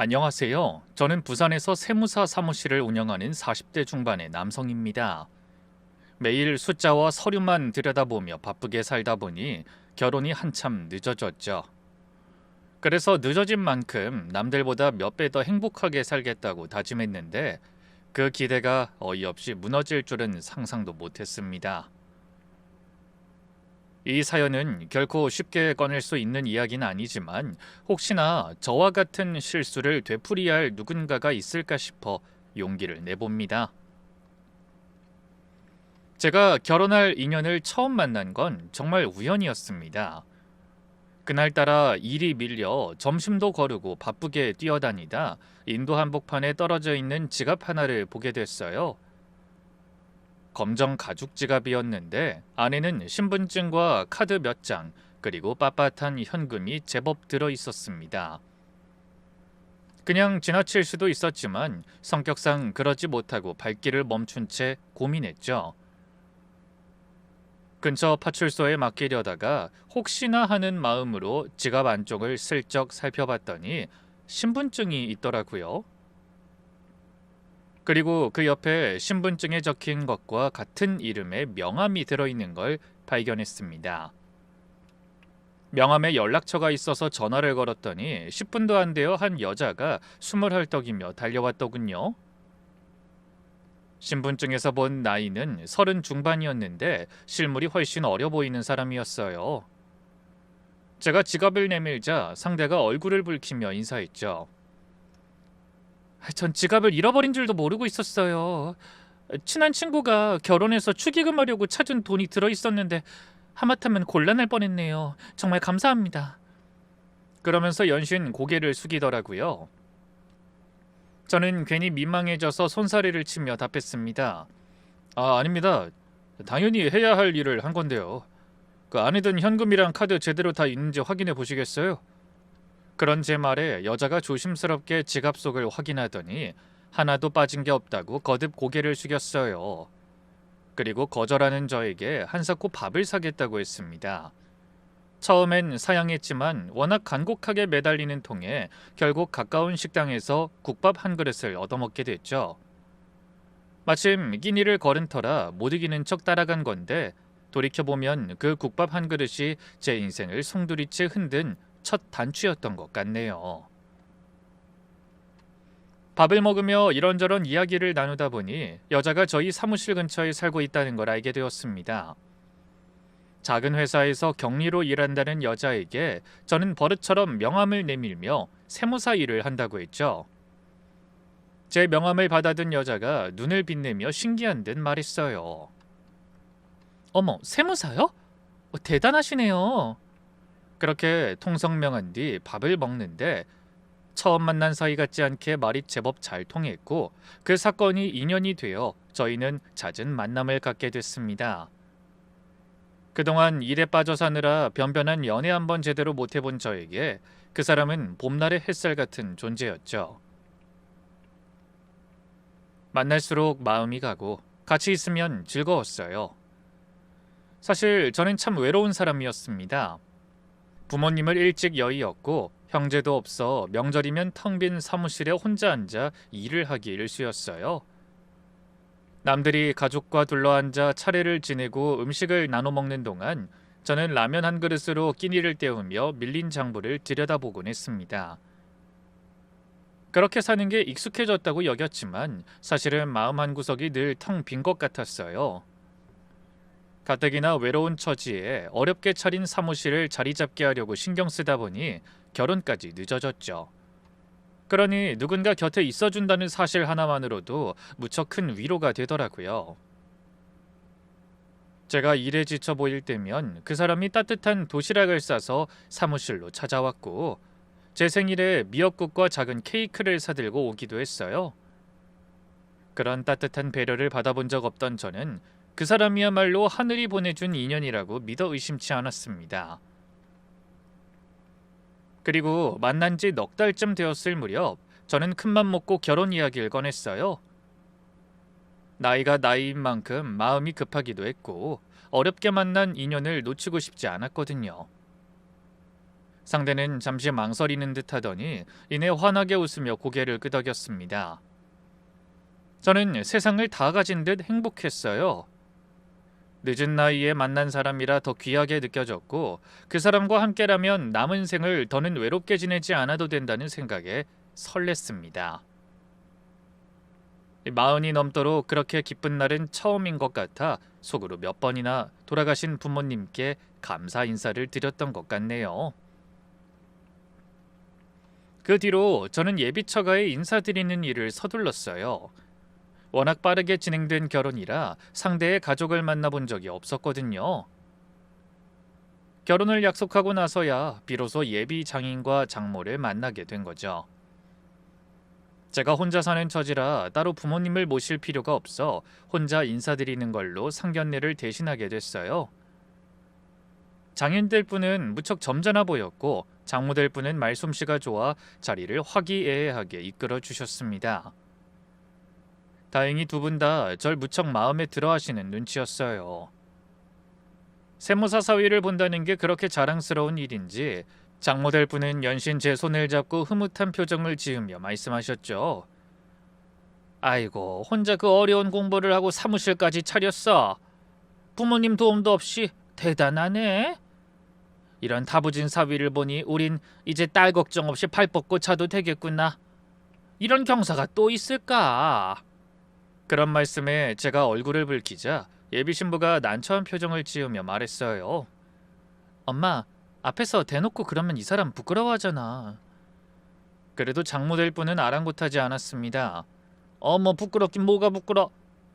안녕하세요. 저는 부산에서 세무사 사무실을 운영하는 40대 중반의 남성입니다. 매일 숫자와 서류만 들여다보며 바쁘게 살다 보니 결혼이 한참 늦어졌죠. 그래서 늦어진 만큼 남들보다 몇 배 더 행복하게 살겠다고 다짐했는데 그 기대가 어이없이 무너질 줄은 상상도 못했습니다. 이 사연은 결코 쉽게 꺼낼 수 있는 이야기는 아니지만 혹시나 저와 같은 실수를 되풀이해야 할 누군가가 있을까 싶어 용기를 내봅니다. 제가 결혼할 인연을 처음 만난 건 정말 우연이었습니다. 그날따라 일이 밀려 점심도 거르고 바쁘게 뛰어다니다 인도 한복판에 떨어져 있는 지갑 하나를 보게 됐어요. 검정 가죽 지갑이었는데 안에는 신분증과 카드 몇 장, 그리고 빳빳한 현금이 제법 들어 있었습니다. 그냥 지나칠 수도 있었지만 성격상 그러지 못하고 발길을 멈춘 채 고민했죠. 근처 파출소에 맡기려다가 혹시나 하는 마음으로 지갑 안쪽을 슬쩍 살펴봤더니 신분증이 있더라고요. 그리고 그 옆에 신분증에 적힌 것과 같은 이름의 명함이 들어있는 걸 발견했습니다. 명함에 연락처가 있어서 전화를 걸었더니 10분도 안 되어 한 여자가 숨을 헐떡이며 달려왔더군요. 신분증에서 본 나이는 30 중반이었는데 실물이 훨씬 어려 보이는 사람이었어요. 제가 지갑을 내밀자 상대가 얼굴을 붉히며 인사했죠. 전 지갑을 잃어버린 줄도 모르고 있었어요. 친한 친구가 결혼해서 축의금하려고 찾은 돈이 들어있었는데 하마터면 곤란할 뻔했네요. 정말 감사합니다. 그러면서 연신 고개를 숙이더라고요. 저는 괜히 민망해져서 손사래를 치며 답했습니다. 아닙니다. 당연히 해야 할 일을 한 건데요. 그 안에 든 현금이랑 카드 제대로 다 있는지 확인해 보시겠어요? 그런 제 말에 여자가 조심스럽게 지갑 속을 확인하더니 하나도 빠진 게 없다고 거듭 고개를 숙였어요. 그리고 거절하는 저에게 한사코 밥을 사겠다고 했습니다. 처음엔 사양했지만 워낙 간곡하게 매달리는 통에 결국 가까운 식당에서 국밥 한 그릇을 얻어먹게 됐죠. 마침 끼니를 걸은 터라 못 이기는 척 따라간 건데 돌이켜보면 그 국밥 한 그릇이 제 인생을 송두리째 흔든 첫 단추였던 것 같네요. 밥을 먹으며 이런저런 이야기를 나누다 보니 여자가 저희 사무실 근처에 살고 있다는 걸 알게 되었습니다. 작은 회사에서 격리로 일한다는 여자에게 저는 버릇처럼 명함을 내밀며 세무사 일을 한다고 했죠. 제 명함을 받아든 여자가 눈을 빛내며 신기한 듯 말했어요. 어머, 세무사요? 대단하시네요. 그렇게 통성명한 뒤 밥을 먹는데 처음 만난 사이 같지 않게 말이 제법 잘 통했고 그 사건이 인연이 되어 저희는 잦은 만남을 갖게 됐습니다. 그동안 일에 빠져 사느라 변변한 연애 한번 제대로 못 해본 저에게 그 사람은 봄날의 햇살 같은 존재였죠. 만날수록 마음이 가고 같이 있으면 즐거웠어요. 사실 저는 참 외로운 사람이었습니다. 부모님을 일찍 여의었고 형제도 없어 명절이면 텅 빈 사무실에 혼자 앉아 일을 하기 일쑤였어요. 남들이 가족과 둘러앉아 차례를 지내고 음식을 나눠 먹는 동안 저는 라면 한 그릇으로 끼니를 때우며 밀린 장부를 들여다보곤 했습니다. 그렇게 사는 게 익숙해졌다고 여겼지만 사실은 마음 한구석이 늘 텅 빈 것 같았어요. 가뜩이나 외로운 처지에 어렵게 차린 사무실을 자리 잡게 하려고 신경 쓰다 보니 결혼까지 늦어졌죠. 그러니 누군가 곁에 있어준다는 사실 하나만으로도 무척 큰 위로가 되더라고요. 제가 일에 지쳐 보일 때면 그 사람이 따뜻한 도시락을 싸서 사무실로 찾아왔고 제 생일에 미역국과 작은 케이크를 사들고 오기도 했어요. 그런 따뜻한 배려를 받아본 적 없던 저는 그 사람이야말로 하늘이 보내준 인연이라고 믿어 의심치 않았습니다. 그리고 만난 지 넉 달쯤 되었을 무렵 저는 큰맘 먹고 결혼 이야기를 꺼냈어요. 나이가 나이인 만큼 마음이 급하기도 했고 어렵게 만난 인연을 놓치고 싶지 않았거든요. 상대는 잠시 망설이는 듯하더니 이내 환하게 웃으며 고개를 끄덕였습니다. 저는 세상을 다 가진 듯 행복했어요. 늦은 나이에 만난 사람이라 더 귀하게 느껴졌고 그 사람과 함께라면 남은 생을 더는 외롭게 지내지 않아도 된다는 생각에 설렜습니다. 40이 넘도록 그렇게 기쁜 날은 처음인 것 같아 속으로 몇 번이나 돌아가신 부모님께 감사 인사를 드렸던 것 같네요. 그 뒤로 저는 예비 처가에 인사드리는 일을 서둘렀어요. 워낙 빠르게 진행된 결혼이라 상대의 가족을 만나본 적이 없었거든요. 결혼을 약속하고 나서야 비로소 예비 장인과 장모를 만나게 된 거죠. 제가 혼자 사는 처지라 따로 부모님을 모실 필요가 없어 혼자 인사드리는 걸로 상견례를 대신하게 됐어요. 장인될 분은 무척 점잖아 보였고 장모될 분은 말솜씨가 좋아 자리를 화기애애하게 이끌어 주셨습니다. 다행히 두 분 다 절 무척 마음에 들어 하시는 눈치였어요. 세무사 사위를 본다는 게 그렇게 자랑스러운 일인지 장모될 분은 연신 제 손을 잡고 흐뭇한 표정을 지으며 말씀하셨죠. 아이고, 혼자 그 어려운 공부를 하고 사무실까지 차렸어. 부모님 도움도 없이 대단하네. 이런 다부진 사위를 보니 우린 이제 딸 걱정 없이 발 뻗고 자도 되겠구나. 이런 경사가 또 있을까? 그런 말씀에 제가 얼굴을 붉히자 예비 신부가 난처한 표정을 지으며 말했어요. 엄마, 앞에서 대놓고 그러면 이 사람 부끄러워하잖아. 그래도 장모될 분은 아랑곳하지 않았습니다. 어머, 부끄럽긴 뭐가 부끄러.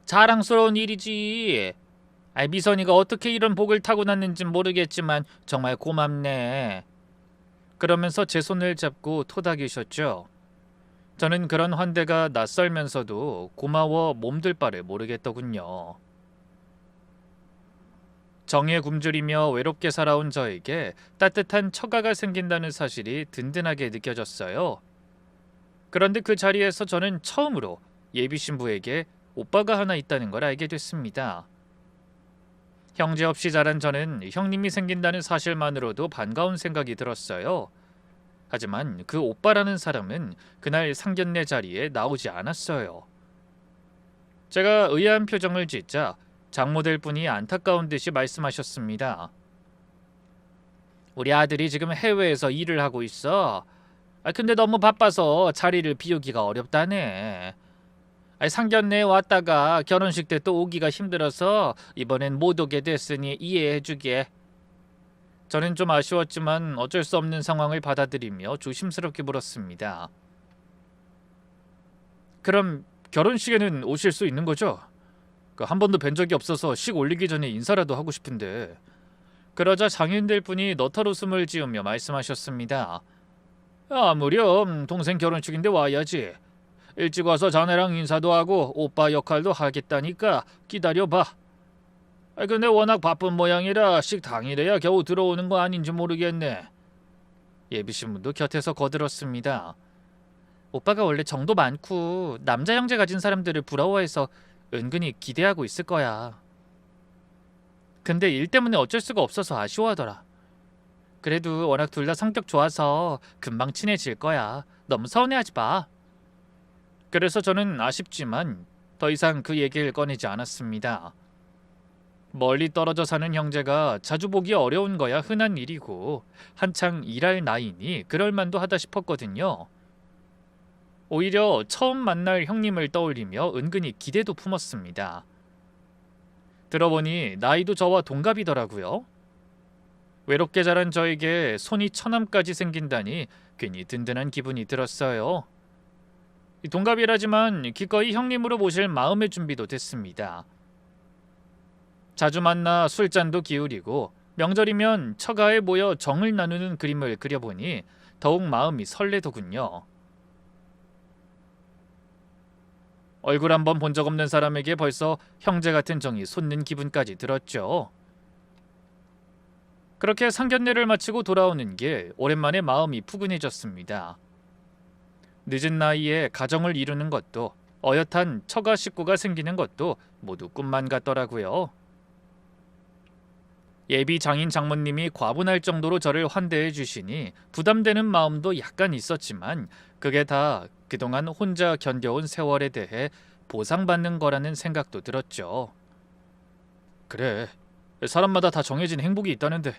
자랑스러운 일이지. 미선이가 어떻게 이런 복을 타고났는진 모르겠지만 정말 고맙네. 그러면서 제 손을 잡고 토닥이셨죠. 저는 그런 환대가 낯설면서도 고마워 몸둘 바를 모르겠더군요. 정에 굶주리며 외롭게 살아온 저에게 따뜻한 처가가 생긴다는 사실이 든든하게 느껴졌어요. 그런데 그 자리에서 저는 처음으로 예비 신부에게 오빠가 하나 있다는 걸 알게 됐습니다. 형제 없이 자란 저는 형님이 생긴다는 사실만으로도 반가운 생각이 들었어요. 하지만 그 오빠라는 사람은 그날 상견례 자리에 나오지 않았어요. 제가 의아한 표정을 짓자 장모될 분이 안타까운 듯이 말씀하셨습니다. 우리 아들이 지금 해외에서 일을 하고 있어. 근데 너무 바빠서 자리를 비우기가 어렵다네. 상견례에 왔다가 결혼식 때 또 오기가 힘들어서 이번엔 못 오게 됐으니 이해해주게. 저는 좀 아쉬웠지만 어쩔 수 없는 상황을 받아들이며 조심스럽게 물었습니다. 그럼 결혼식에는 오실 수 있는 거죠? 한 번도 뵌 적이 없어서 식 올리기 전에 인사라도 하고 싶은데. 그러자 장인될 분이 너털 웃음을 지으며 말씀하셨습니다. 무렴 동생 결혼식인데 와야지. 일찍 와서 자네랑 인사도 하고 오빠 역할도 하겠다니까 기다려봐. 근데 워낙 바쁜 모양이라 식 당일에야 겨우 들어오는 거 아닌지 모르겠네. 예비신부도 곁에서 거들었습니다. 오빠가 원래 정도 많고 남자 형제 가진 사람들을 부러워해서 은근히 기대하고 있을 거야. 근데 일 때문에 어쩔 수가 없어서 아쉬워하더라. 그래도 워낙 둘 다 성격 좋아서 금방 친해질 거야. 너무 서운해하지 마. 그래서 저는 아쉽지만 더 이상 그 얘기를 꺼내지 않았습니다. 멀리 떨어져 사는 형제가 자주 보기 어려운 거야 흔한 일이고 한창 일할 나이니 그럴만도 하다 싶었거든요. 오히려 처음 만날 형님을 떠올리며 은근히 기대도 품었습니다. 들어보니 나이도 저와 동갑이더라고요. 외롭게 자란 저에게 손이 처남까지 생긴다니 괜히 든든한 기분이 들었어요. 동갑이라지만 기꺼이 형님으로 모실 마음의 준비도 됐습니다. 자주 만나 술잔도 기울이고 명절이면 처가에 모여 정을 나누는 그림을 그려보니 더욱 마음이 설레더군요. 얼굴 한번 본 적 없는 사람에게 벌써 형제 같은 정이 솟는 기분까지 들었죠. 그렇게 상견례를 마치고 돌아오는 길 오랜만에 마음이 푸근해졌습니다. 늦은 나이에 가정을 이루는 것도 어엿한 처가 식구가 생기는 것도 모두 꿈만 같더라고요. 예비 장인 장모님이 과분할 정도로 저를 환대해 주시니 부담되는 마음도 약간 있었지만 그게 다 그동안 혼자 견뎌온 세월에 대해 보상받는 거라는 생각도 들었죠. 그래, 사람마다 다 정해진 행복이 있다는데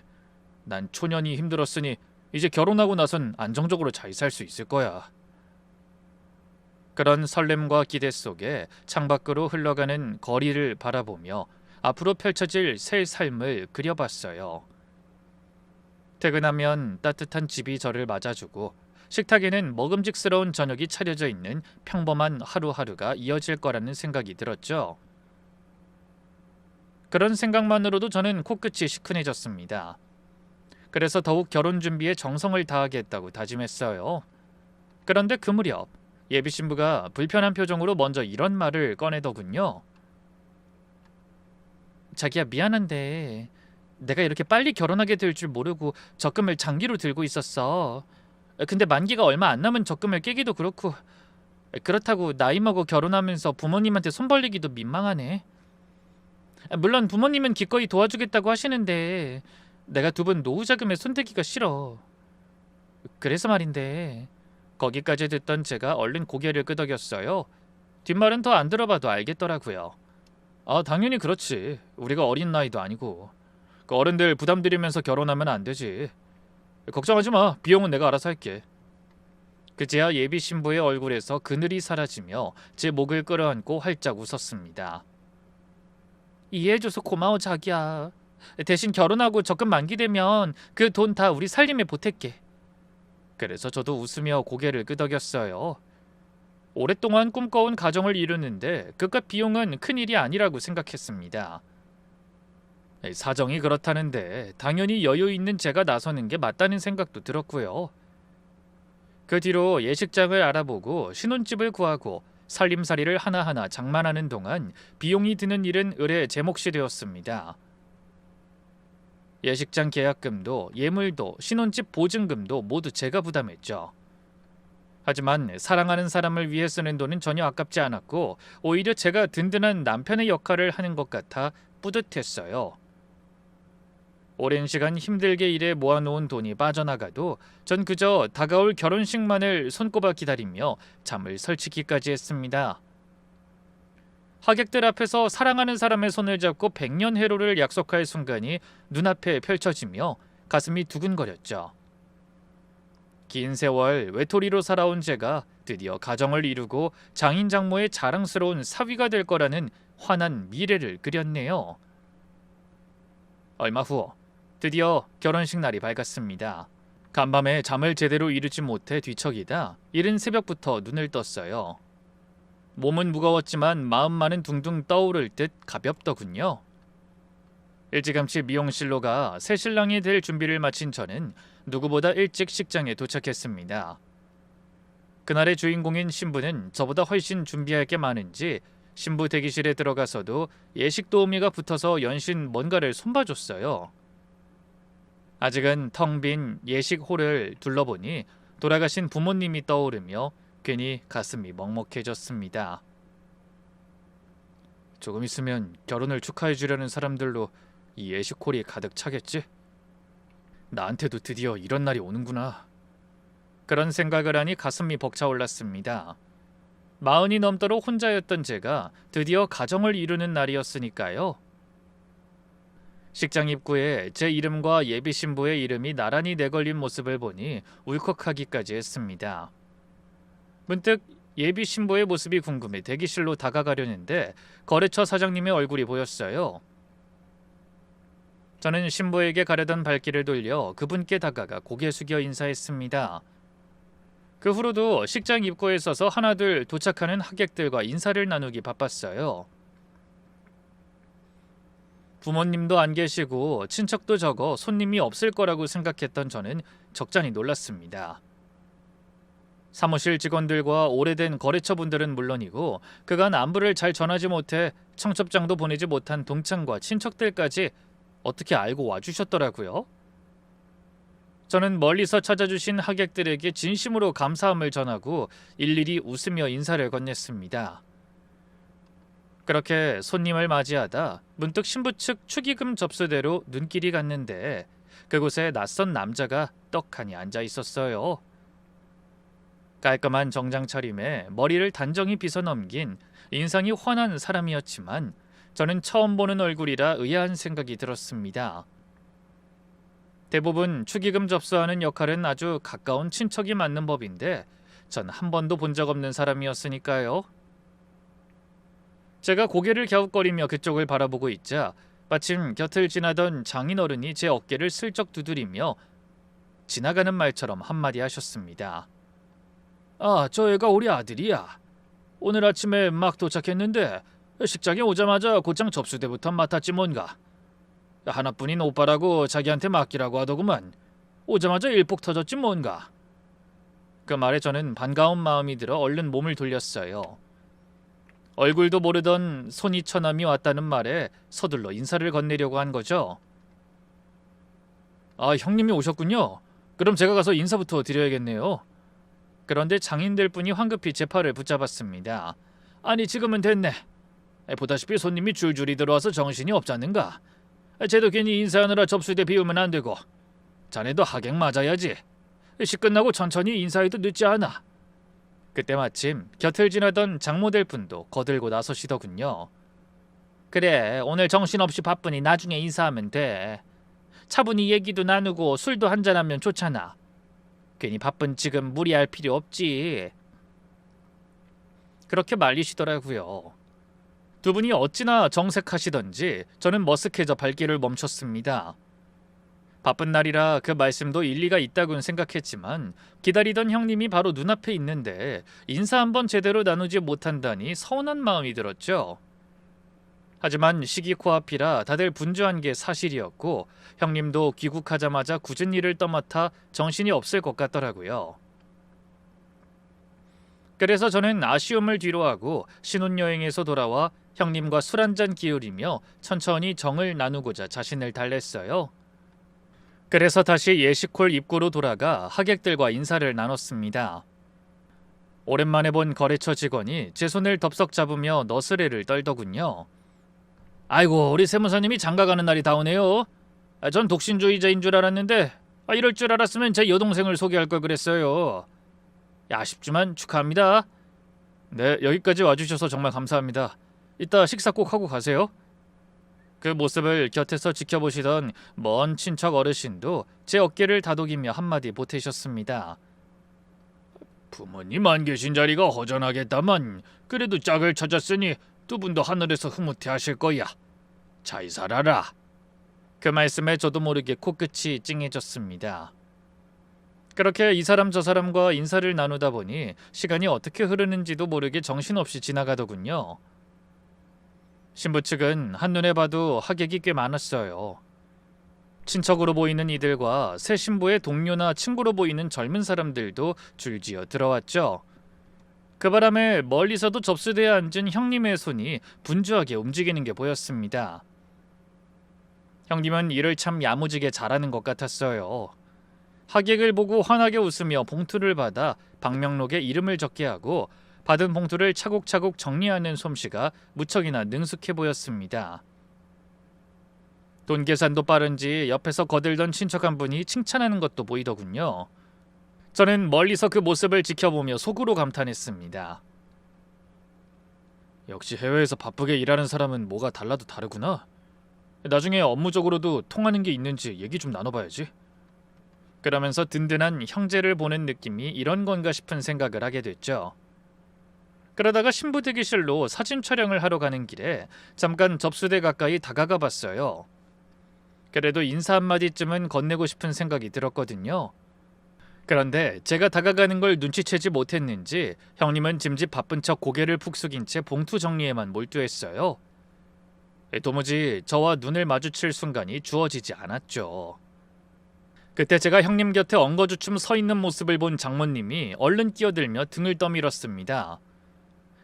난 초년이 힘들었으니 이제 결혼하고 나선 안정적으로 잘 살 수 있을 거야. 그런 설렘과 기대 속에 창밖으로 흘러가는 거리를 바라보며 앞으로 펼쳐질 새 삶을 그려봤어요. 퇴근하면 따뜻한 집이 저를 맞아주고 식탁에는 먹음직스러운 저녁이 차려져 있는 평범한 하루하루가 이어질 거라는 생각이 들었죠. 그런 생각만으로도 저는 코끝이 시큰해졌습니다. 그래서 더욱 결혼 준비에 정성을 다하겠다고 다짐했어요. 그런데 그 무렵 예비 신부가 불편한 표정으로 먼저 이런 말을 꺼내더군요. 자기야, 미안한데 내가 이렇게 빨리 결혼하게 될 줄 모르고 적금을 장기로 들고 있었어. 근데 만기가 얼마 안 남은 적금을 깨기도 그렇고, 그렇다고 나이 먹어 결혼하면서 부모님한테 손 벌리기도 민망하네. 물론 부모님은 기꺼이 도와주겠다고 하시는데 내가 두 분 노후 자금에 손대기가 싫어. 그래서 말인데. 거기까지 듣던 제가 얼른 고개를 끄덕였어요. 뒷말은 더 안 들어봐도 알겠더라고요. 아, 당연히 그렇지. 우리가 어린 나이도 아니고. 그 어른들 부담 드리면서 결혼하면 안 되지. 걱정하지 마. 비용은 내가 알아서 할게. 그제야 예비 신부의 얼굴에서 그늘이 사라지며 제 목을 끌어안고 활짝 웃었습니다. 이해해줘서 고마워, 자기야. 대신 결혼하고 적금 만기되면 그 돈 다 우리 살림에 보탤게. 그래서 저도 웃으며 고개를 끄덕였어요. 오랫동안 꿈꿔온 가정을 이루는데 그깟 비용은 큰일이 아니라고 생각했습니다. 사정이 그렇다는데 당연히 여유 있는 제가 나서는 게 맞다는 생각도 들었고요. 그 뒤로 예식장을 알아보고 신혼집을 구하고 살림살이를 하나하나 장만하는 동안 비용이 드는 일은 을의 제 몫이 되었습니다. 예식장 계약금도 예물도 신혼집 보증금도 모두 제가 부담했죠. 하지만 사랑하는 사람을 위해 쓰는 돈은 전혀 아깝지 않았고 오히려 제가 든든한 남편의 역할을 하는 것 같아 뿌듯했어요. 오랜 시간 힘들게 일해 모아놓은 돈이 빠져나가도 전 그저 다가올 결혼식만을 손꼽아 기다리며 잠을 설치기까지 했습니다. 하객들 앞에서 사랑하는 사람의 손을 잡고 백년해로를 약속할 순간이 눈앞에 펼쳐지며 가슴이 두근거렸죠. 긴 세월 외톨이로 살아온 제가 드디어 가정을 이루고 장인장모의 자랑스러운 사위가 될 거라는 환한 미래를 그렸네요. 얼마 후 드디어 결혼식 날이 밝았습니다. 간밤에 잠을 제대로 이루지 못해 뒤척이다 이른 새벽부터 눈을 떴어요. 몸은 무거웠지만 마음만은 둥둥 떠오를 듯 가볍더군요. 일찌감치 미용실로 가 새 신랑이 될 준비를 마친 저는 누구보다 일찍 식장에 도착했습니다. 그날의 주인공인 신부는 저보다 훨씬 준비할 게 많은지 신부 대기실에 들어가서도 예식 도우미가 붙어서 연신 뭔가를 손봐줬어요. 아직은 텅 빈 예식홀을 둘러보니 돌아가신 부모님이 떠오르며 괜히 가슴이 먹먹해졌습니다. 조금 있으면 결혼을 축하해 주려는 사람들로 이 예식홀이 가득 차겠지? 나한테도 드디어 이런 날이 오는구나. 그런 생각을 하니 가슴이 벅차올랐습니다. 40이 넘도록 혼자였던 제가 드디어 가정을 이루는 날이었으니까요. 식장 입구에 제 이름과 예비 신부의 이름이 나란히 내걸린 모습을 보니 울컥하기까지 했습니다. 문득 예비 신부의 모습이 궁금해 대기실로 다가가려는데 거래처 사장님의 얼굴이 보였어요. 저는 신부에게 가려던 발길을 돌려 그분께 다가가 고개 숙여 인사했습니다. 그 후로도 식장 입구에 서서 하나둘 도착하는 하객들과 인사를 나누기 바빴어요. 부모님도 안 계시고 친척도 적어 손님이 없을 거라고 생각했던 저는 적잖이 놀랐습니다. 사무실 직원들과 오래된 거래처분들은 물론이고 그간 안부를 잘 전하지 못해 청첩장도 보내지 못한 동창과 친척들까지 어떻게 알고 와주셨더라고요. 저는 멀리서 찾아주신 하객들에게 진심으로 감사함을 전하고 일일이 웃으며 인사를 건넸습니다. 그렇게 손님을 맞이하다 문득 신부 측 축의금 접수대로 눈길이 갔는데 그곳에 낯선 남자가 떡하니 앉아 있었어요. 깔끔한 정장 차림에 머리를 단정히 빗어 넘긴 인상이 환한 사람이었지만 저는 처음 보는 얼굴이라 의아한 생각이 들었습니다. 대부분 축의금 접수하는 역할은 아주 가까운 친척이 맡는 법인데 전 한 번도 본 적 없는 사람이었으니까요. 제가 고개를 갸웃거리며 그쪽을 바라보고 있자 마침 곁을 지나던 장인어른이 제 어깨를 슬쩍 두드리며 지나가는 말처럼 한마디 하셨습니다. 아, 저 애가 우리 아들이야. 오늘 아침에 막 도착했는데 식장에 오자마자 곧장 접수대부터 맡았지 뭔가. 하나뿐인 오빠라고 자기한테 맡기라고 하더구만. 오자마자 일폭 터졌지 뭔가. 그 말에 저는 반가운 마음이 들어 얼른 몸을 돌렸어요. 얼굴도 모르던 손이 처남이 왔다는 말에 서둘러 인사를 건네려고 한 거죠. 아, 형님이 오셨군요. 그럼 제가 가서 인사부터 드려야겠네요. 그런데 장인들 분이 황급히 제 팔을 붙잡았습니다. 아니, 지금은 됐네. 보다시피 손님이 줄줄이 들어와서 정신이 없잖는가. 쟤도 괜히 인사하느라 접수대 비우면 안 되고. 자네도 하객 맞아야지. 시 끝나고 천천히 인사해도 늦지 않아. 그때 마침 곁을 지나던 장모될 분도 거들고 나서시더군요. 그래, 오늘 정신없이 바쁘니 나중에 인사하면 돼. 차분히 얘기도 나누고 술도 한잔하면 좋잖아. 괜히 바쁜 지금 무리할 필요 없지. 그렇게 말리시더라고요. 두 분이 어찌나 정색하시던지 저는 머쓱해져 발길을 멈췄습니다. 바쁜 날이라 그 말씀도 일리가 있다고는 생각했지만 기다리던 형님이 바로 눈앞에 있는데 인사 한번 제대로 나누지 못한다니 서운한 마음이 들었죠. 하지만 시기 코앞이라 다들 분주한 게 사실이었고 형님도 귀국하자마자 굳은 일을 떠맡아 정신이 없을 것 같더라고요. 그래서 저는 아쉬움을 뒤로하고 신혼여행에서 돌아와 형님과 술 한잔 기울이며 천천히 정을 나누고자 자신을 달랬어요. 그래서 다시 예식홀 입구로 돌아가 하객들과 인사를 나눴습니다. 오랜만에 본 거래처 직원이 제 손을 덥석 잡으며 너스레를 떨더군요. 아이고, 우리 세무사님이 장가가는 날이 다오네요. 전 독신주의자인 줄 알았는데 이럴 줄 알았으면 제 여동생을 소개할 걸 그랬어요. 아쉽지만 축하합니다. 네, 여기까지 와주셔서 정말 감사합니다. 이따 식사 꼭 하고 가세요. 그 모습을 곁에서 지켜보시던 먼 친척 어르신도 제 어깨를 다독이며 한마디 보태셨습니다. 부모님 안 계신 자리가 허전하겠다만 그래도 짝을 찾았으니 두 분도 하늘에서 흐뭇해하실 거야. 잘 살아라. 그 말씀에 저도 모르게 코끝이 찡해졌습니다. 그렇게 이 사람 저 사람과 인사를 나누다 보니 시간이 어떻게 흐르는지도 모르게 정신없이 지나가더군요. 신부 측은 한눈에 봐도 하객이 꽤 많았어요. 친척으로 보이는 이들과 새 신부의 동료나 친구로 보이는 젊은 사람들도 줄지어 들어왔죠. 그 바람에 멀리서도 접수대에 앉은 형님의 손이 분주하게 움직이는 게 보였습니다. 형님은 일을 참 야무지게 잘하는 것 같았어요. 하객을 보고 환하게 웃으며 봉투를 받아 방명록에 이름을 적게 하고 받은 봉투를 차곡차곡 정리하는 솜씨가 무척이나 능숙해 보였습니다. 돈 계산도 빠른지 옆에서 거들던 친척 한 분이 칭찬하는 것도 보이더군요. 저는 멀리서 그 모습을 지켜보며 속으로 감탄했습니다. 역시 해외에서 바쁘게 일하는 사람은 뭐가 달라도 다르구나. 나중에 업무적으로도 통하는 게 있는지 얘기 좀 나눠봐야지. 그러면서 든든한 형제를 보는 느낌이 이런 건가 싶은 생각을 하게 됐죠. 그러다가 신부 대기실로 사진 촬영을 하러 가는 길에 잠깐 접수대 가까이 다가가 봤어요. 그래도 인사 한마디쯤은 건네고 싶은 생각이 들었거든요. 그런데 제가 다가가는 걸 눈치채지 못했는지 형님은 짐짓 바쁜 척 고개를 푹 숙인 채 봉투 정리에만 몰두했어요. 도무지 저와 눈을 마주칠 순간이 주어지지 않았죠. 그때 제가 형님 곁에 엉거주춤 서 있는 모습을 본 장모님이 얼른 끼어들며 등을 떠밀었습니다.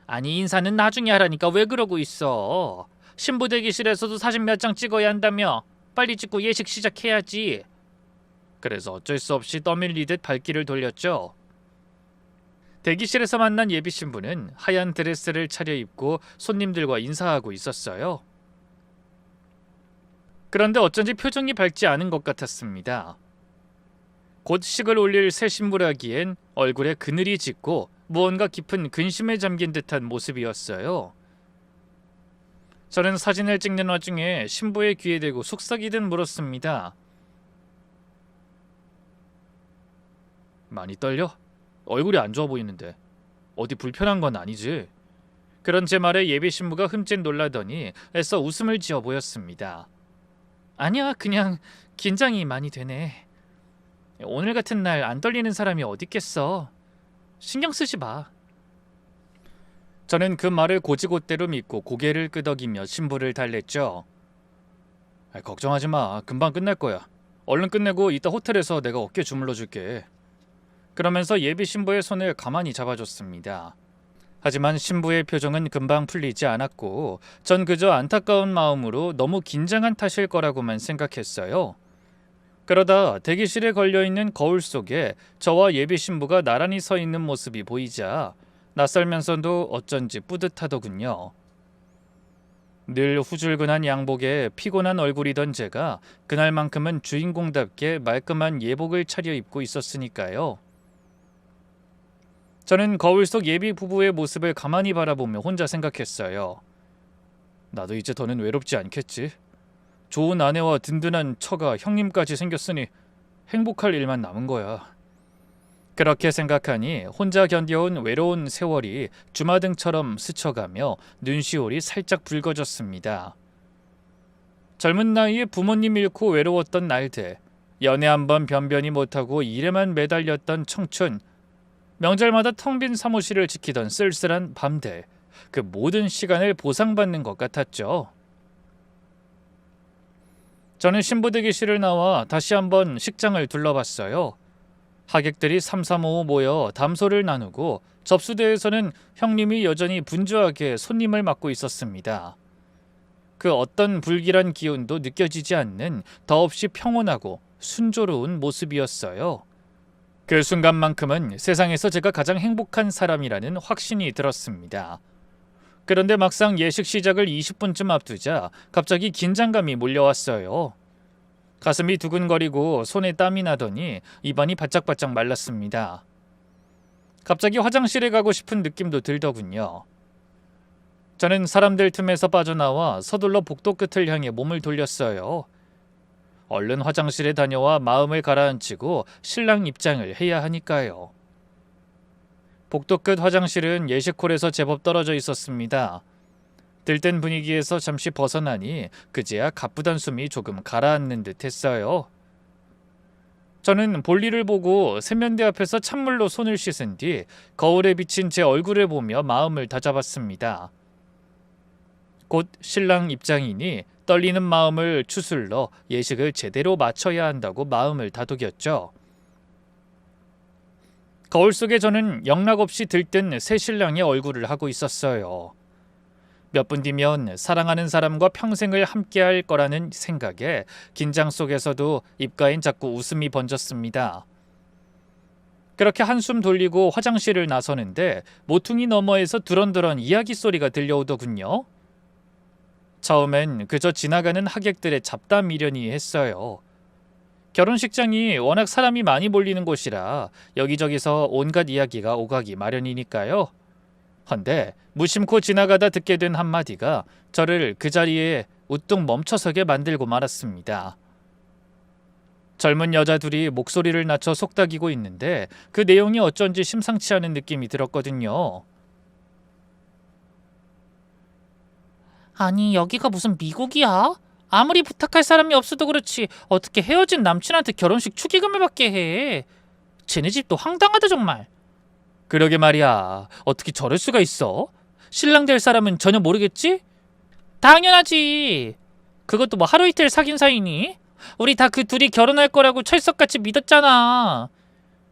아니, 인사는 나중에 하라니까 왜 그러고 있어. 신부 대기실에서도 사진 몇 장 찍어야 한다며. 빨리 찍고 예식 시작해야지. 그래서 어쩔 수 없이 떠밀리듯 발길을 돌렸죠. 대기실에서 만난 예비 신부는 하얀 드레스를 차려입고 손님들과 인사하고 있었어요. 그런데 어쩐지 표정이 밝지 않은 것 같았습니다. 곧 식을 올릴 새 신부라기엔 얼굴에 그늘이 짙고 무언가 깊은 근심에 잠긴 듯한 모습이었어요. 저는 사진을 찍는 와중에 신부의 귀에 대고 속삭이듯 물었습니다. 많이 떨려? 얼굴이 안 좋아 보이는데 어디 불편한 건 아니지? 그런 제 말에 예비 신부가 흠칫 놀라더니 애써 웃음을 지어 보였습니다. 아니야, 그냥 긴장이 많이 되네. 오늘 같은 날 안 떨리는 사람이 어디 있겠어. 신경 쓰지 마. 저는 그 말을 고지고대로 믿고 고개를 끄덕이며 신부를 달랬죠. 걱정하지 마. 금방 끝날 거야. 얼른 끝내고 이따 호텔에서 내가 어깨 주물러 줄게. 그러면서 예비 신부의 손을 가만히 잡아줬습니다. 하지만 신부의 표정은 금방 풀리지 않았고 전 그저 안타까운 마음으로 너무 긴장한 탓일 거라고만 생각했어요. 그러다 대기실에 걸려있는 거울 속에 저와 예비 신부가 나란히 서 있는 모습이 보이자 낯설면서도 어쩐지 뿌듯하더군요. 늘 후줄근한 양복에 피곤한 얼굴이던 제가 그날만큼은 주인공답게 말끔한 예복을 차려입고 있었으니까요. 저는 거울 속 예비 부부의 모습을 가만히 바라보며 혼자 생각했어요. 나도 이제 더는 외롭지 않겠지. 좋은 아내와 든든한 처가 형님까지 생겼으니 행복할 일만 남은 거야. 그렇게 생각하니 혼자 견뎌온 외로운 세월이 주마등처럼 스쳐가며 눈시울이 살짝 붉어졌습니다. 젊은 나이에 부모님 잃고 외로웠던 날들, 연애 한번 변변히 못하고 일에만 매달렸던 청춘, 명절마다 텅 빈 사무실을 지키던 쓸쓸한 밤들, 그 모든 시간을 보상받는 것 같았죠. 저는 신부 대기실을 나와 다시 한번 식장을 둘러봤어요. 하객들이 삼삼오오 모여 담소를 나누고 접수대에서는 형님이 여전히 분주하게 손님을 맡고 있었습니다. 그 어떤 불길한 기운도 느껴지지 않는 더없이 평온하고 순조로운 모습이었어요. 그 순간만큼은 세상에서 제가 가장 행복한 사람이라는 확신이 들었습니다. 그런데 막상 예식 시작을 20분쯤 앞두자 갑자기 긴장감이 몰려왔어요. 가슴이 두근거리고 손에 땀이 나더니 입안이 바짝바짝 말랐습니다. 갑자기 화장실에 가고 싶은 느낌도 들더군요. 저는 사람들 틈에서 빠져나와 서둘러 복도 끝을 향해 몸을 돌렸어요. 얼른 화장실에 다녀와 마음을 가라앉히고 신랑 입장을 해야 하니까요. 복도 끝 화장실은 예식홀에서 제법 떨어져 있었습니다. 들뜬 분위기에서 잠시 벗어나니 그제야 가쁘던 숨이 조금 가라앉는 듯 했어요. 저는 볼일을 보고 세면대 앞에서 찬물로 손을 씻은 뒤 거울에 비친 제 얼굴을 보며 마음을 다잡았습니다. 곧 신랑 입장이니 떨리는 마음을 추슬러 예식을 제대로 마쳐야 한다고 마음을 다독였죠. 거울 속에 저는 영락없이 들뜬 새 신랑의 얼굴을 하고 있었어요. 몇 분 뒤면 사랑하는 사람과 평생을 함께할 거라는 생각에 긴장 속에서도 입가엔 자꾸 웃음이 번졌습니다. 그렇게 한숨 돌리고 화장실을 나서는데 모퉁이 너머에서 두런두런 이야기 소리가 들려오더군요. 처음엔 그저 지나가는 하객들의 잡담 미련이 했어요. 결혼식장이 워낙 사람이 많이 몰리는 곳이라 여기저기서 온갖 이야기가 오가기 마련이니까요. 헌데 무심코 지나가다 듣게 된 한마디가 저를 그 자리에 우뚝 멈춰서게 만들고 말았습니다. 젊은 여자 둘이 목소리를 낮춰 속닥이고 있는데 그 내용이 어쩐지 심상치 않은 느낌이 들었거든요. 아니, 여기가 무슨 미국이야? 아무리 부탁할 사람이 없어도 그렇지 어떻게 헤어진 남친한테 결혼식 축의금을 받게 해. 쟤네 집도 황당하다 정말. 그러게 말이야. 어떻게 저럴 수가 있어? 신랑 될 사람은 전혀 모르겠지? 당연하지. 그것도 뭐 하루 이틀 사귄 사이니? 우리 다 그 둘이 결혼할 거라고 철석같이 믿었잖아.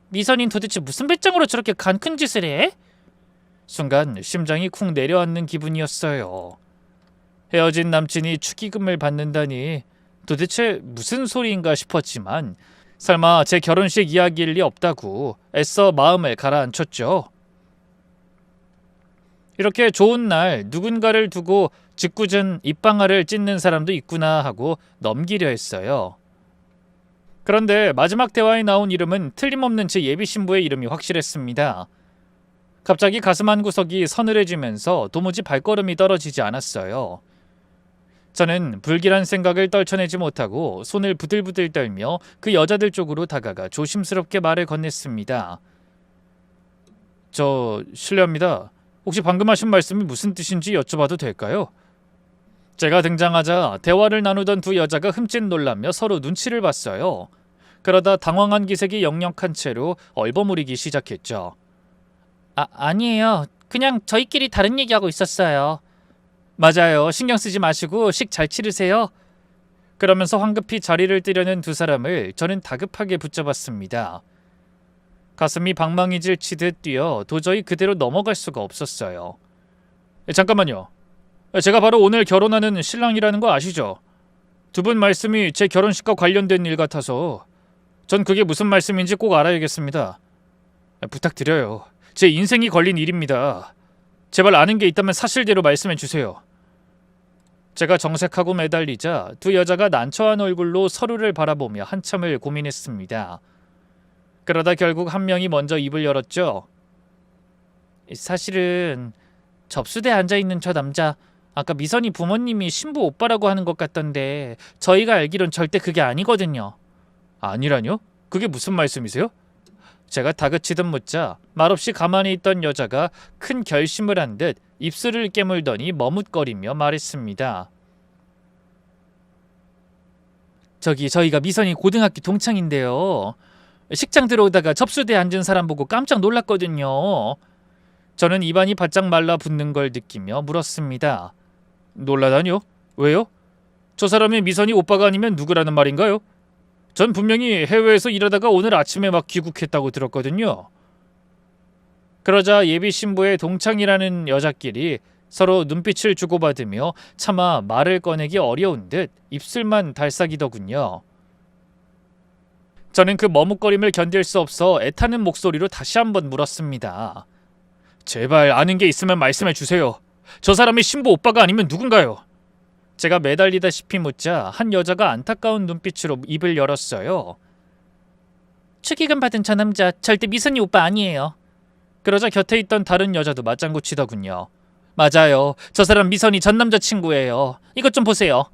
미선인 도대체 무슨 배짱으로 저렇게 간 큰 짓을 해? 순간 심장이 쿵 내려앉는 기분이었어요. 헤어진 남친이 축의금을 받는다니 도대체 무슨 소리인가 싶었지만 설마 제 결혼식 이야기일 리 없다고 애써 마음을 가라앉혔죠. 이렇게 좋은 날 누군가를 두고 짓궂은 입방아를 찢는 사람도 있구나 하고 넘기려 했어요. 그런데 마지막 대화에 나온 이름은 틀림없는 제 예비 신부의 이름이 확실했습니다. 갑자기 가슴 한구석이 서늘해지면서 도무지 발걸음이 떨어지지 않았어요. 저는 불길한 생각을 떨쳐내지 못하고 손을 부들부들 떨며 그 여자들 쪽으로 다가가 조심스럽게 말을 건넸습니다. 실례합니다. 혹시 방금 하신 말씀이 무슨 뜻인지 여쭤봐도 될까요? 제가 등장하자 대화를 나누던 두 여자가 흠칫 놀라며 서로 눈치를 봤어요. 그러다 당황한 기색이 역력한 채로 얼버무리기 시작했죠. 아니에요. 그냥 저희끼리 다른 얘기하고 있었어요. 맞아요. 신경 쓰지 마시고 식 잘 치르세요. 그러면서 황급히 자리를 뜨려는 두 사람을 저는 다급하게 붙잡았습니다. 가슴이 방망이질 치듯 뛰어 도저히 그대로 넘어갈 수가 없었어요. 잠깐만요. 제가 바로 오늘 결혼하는 신랑이라는 거 아시죠? 두 분 말씀이 제 결혼식과 관련된 일 같아서 전 그게 무슨 말씀인지 꼭 알아야겠습니다. 부탁드려요. 제 인생이 걸린 일입니다. 제발 아는 게 있다면 사실대로 말씀해 주세요. 제가 정색하고 매달리자 두 여자가 난처한 얼굴로 서로를 바라보며 한참을 고민했습니다. 그러다 결국 한 명이 먼저 입을 열었죠. 사실은 접수대에 앉아있는 저 남자 아까 미선이 부모님이 신부 오빠라고 하는 것 같던데 저희가 알기론 절대 그게 아니거든요. 아니라뇨? 그게 무슨 말씀이세요? 제가 다그치듯 묻자 말없이 가만히 있던 여자가 큰 결심을 한 듯 입술을 깨물더니 머뭇거리며 말했습니다. 저희가 미선이 고등학교 동창인데요. 식장 들어오다가 접수대에 앉은 사람 보고 깜짝 놀랐거든요. 저는 입안이 바짝 말라붙는 걸 느끼며 물었습니다. 놀라다뇨? 왜요? 저 사람이 미선이 오빠가 아니면 누구라는 말인가요? 전 분명히 해외에서 일하다가 오늘 아침에 막 귀국했다고 들었거든요. 그러자 예비 신부의 동창이라는 여자끼리 서로 눈빛을 주고받으며 차마 말을 꺼내기 어려운 듯 입술만 달싹이더군요. 저는 그 머뭇거림을 견딜 수 없어 애타는 목소리로 다시 한번 물었습니다. 제발 아는 게 있으면 말씀해 주세요. 저 사람이 신부 오빠가 아니면 누군가요? 제가 매달리다시피 묻자 한 여자가 안타까운 눈빛으로 입을 열었어요. 축의금 받은 저 남자 절대 미선이 오빠 아니에요. 그러자 곁에 있던 다른 여자도 맞장구 치더군요. 맞아요. 저 사람 미선이 전 남자친구예요. 이것 좀 보세요.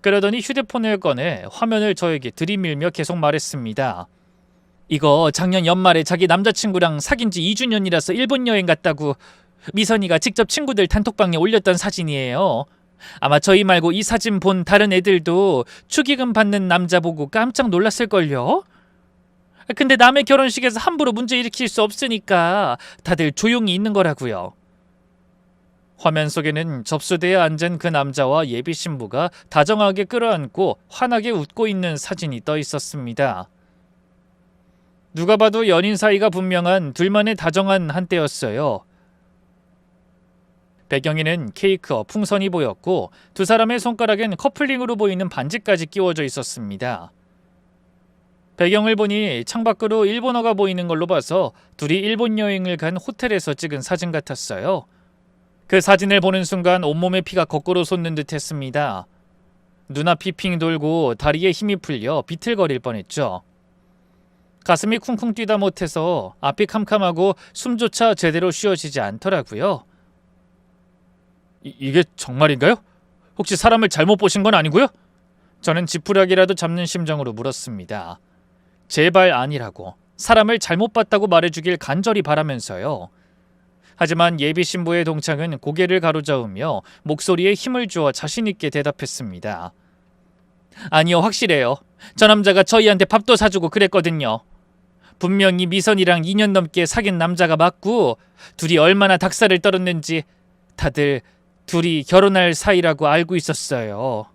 그러더니 휴대폰을 꺼내 화면을 저에게 들이밀며 계속 말했습니다. 이거 작년 연말에 자기 남자친구랑 사귄 지 2주년이라서 일본 여행 갔다고 미선이가 직접 친구들 단톡방에 올렸던 사진이에요. 아마 저희 말고 이 사진 본 다른 애들도 축의금 받는 남자 보고 깜짝 놀랐을걸요? 근데 남의 결혼식에서 함부로 문제 일으킬 수 없으니까 다들 조용히 있는 거라고요. 화면 속에는 접수대에 앉은 그 남자와 예비 신부가 다정하게 끌어안고 환하게 웃고 있는 사진이 떠 있었습니다. 누가 봐도 연인 사이가 분명한 둘만의 다정한 한때였어요. 배경에는 케이크와 풍선이 보였고 두 사람의 손가락엔 커플링으로 보이는 반지까지 끼워져 있었습니다. 배경을 보니 창밖으로 일본어가 보이는 걸로 봐서 둘이 일본 여행을 간 호텔에서 찍은 사진 같았어요. 그 사진을 보는 순간 온몸의 피가 거꾸로 솟는 듯 했습니다. 눈앞이 핑 돌고 다리에 힘이 풀려 비틀거릴 뻔했죠. 가슴이 쿵쿵 뛰다 못해서 앞이 캄캄하고 숨조차 제대로 쉬어지지 않더라고요. 이게 정말인가요? 혹시 사람을 잘못 보신 건 아니고요? 저는 지푸라기라도 잡는 심정으로 물었습니다. 제발 아니라고, 사람을 잘못 봤다고 말해주길 간절히 바라면서요. 하지만 예비 신부의 동창은 고개를 가로저으며 목소리에 힘을 주어 자신있게 대답했습니다. 아니요, 확실해요. 저 남자가 저희한테 밥도 사주고 그랬거든요. 분명히 미선이랑 2년 넘게 사귄 남자가 맞고 둘이 얼마나 닭살을 떨었는지 다들 둘이 결혼할 사이라고 알고 있었어요.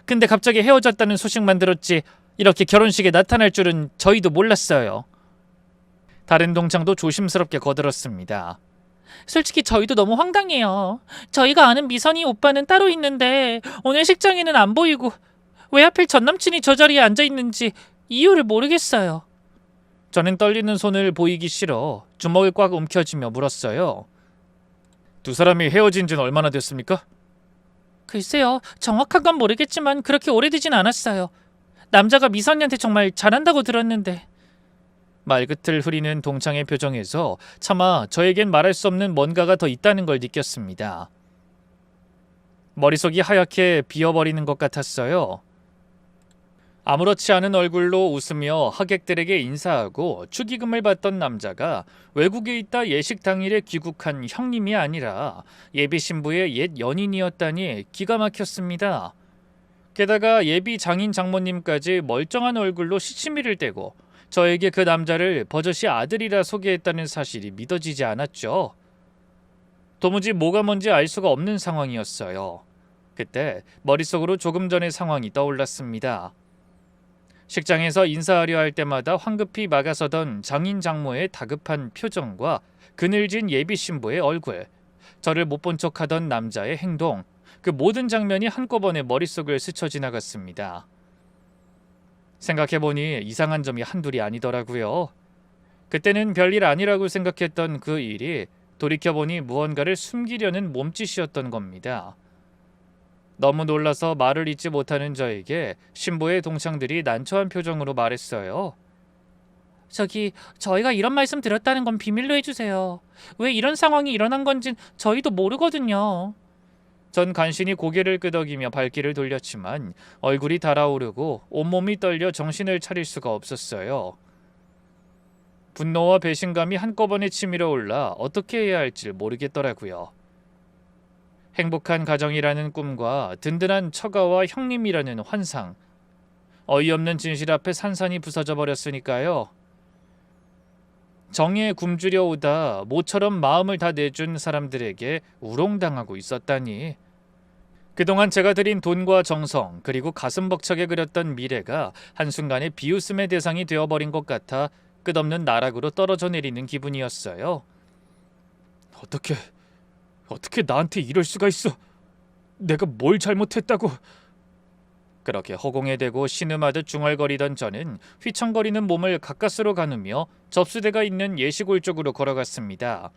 근데 갑자기 헤어졌다는 소식만 들었지 이렇게 결혼식에 나타날 줄은 저희도 몰랐어요. 다른 동창도 조심스럽게 거들었습니다. 솔직히 저희도 너무 황당해요. 저희가 아는 미선이 오빠는 따로 있는데 오늘 식장에는 안 보이고 왜 하필 전남친이 저 자리에 앉아있는지 이유를 모르겠어요. 저는 떨리는 손을 보이기 싫어 주먹을 꽉 움켜쥐며 물었어요. 두 사람이 헤어진 지는 얼마나 됐습니까? 글쎄요, 정확한 건 모르겠지만 그렇게 오래되진 않았어요. 남자가 미선이한테 정말 잘한다고 들었는데. 말끝을 흐리는 동창의 표정에서 차마 저에겐 말할 수 없는 뭔가가 더 있다는 걸 느꼈습니다. 머릿속이 하얗게 비어버리는 것 같았어요. 아무렇지 않은 얼굴로 웃으며 하객들에게 인사하고 축의금을 받던 남자가 외국에 있다 예식 당일에 귀국한 형님이 아니라 예비 신부의 옛 연인이었다니 기가 막혔습니다. 게다가 예비 장인 장모님까지 멀쩡한 얼굴로 시치미를 떼고 저에게 그 남자를 버젓이 아들이라 소개했다는 사실이 믿어지지 않았죠. 도무지 뭐가 뭔지 알 수가 없는 상황이었어요. 그때 머릿속으로 조금 전의 상황이 떠올랐습니다. 식장에서 인사하려 할 때마다 황급히 막아서던 장인 장모의 다급한 표정과 그늘진 예비 신부의 얼굴, 저를 못 본 척하던 남자의 행동, 그 모든 장면이 한꺼번에 머릿속을 스쳐 지나갔습니다. 생각해보니 이상한 점이 한둘이 아니더라고요. 그때는 별일 아니라고 생각했던 그 일이 돌이켜보니 무언가를 숨기려는 몸짓이었던 겁니다. 너무 놀라서 말을 잇지 못하는 저에게 신부의 동창들이 난처한 표정으로 말했어요. 저희가 이런 말씀 드렸다는 건 비밀로 해주세요. 왜 이런 상황이 일어난 건진 저희도 모르거든요. 전 간신히 고개를 끄덕이며 발길을 돌렸지만 얼굴이 달아오르고 온몸이 떨려 정신을 차릴 수가 없었어요. 분노와 배신감이 한꺼번에 치밀어 올라 어떻게 해야 할지 모르겠더라고요. 행복한 가정이라는 꿈과 든든한 처가와 형님이라는 환상, 어이없는 진실 앞에 산산이 부서져 버렸으니까요. 정에 굶주려 오다 모처럼 마음을 다 내준 사람들에게 우롱당하고 있었다니. 그동안 제가 들인 돈과 정성 그리고 가슴 벅차게 그렸던 미래가 한순간에 비웃음의 대상이 되어버린 것 같아 끝없는 나락으로 떨어져 내리는 기분이었어요. 어떻게 나한테 이럴 수가 있어? 내가 뭘 잘못했다고? 그렇게 허공에 대고 신음하듯 중얼거리던 저는 휘청거리는 몸을 가까스로 가누며 접수대가 있는 예시골 쪽으로 걸어갔습니다.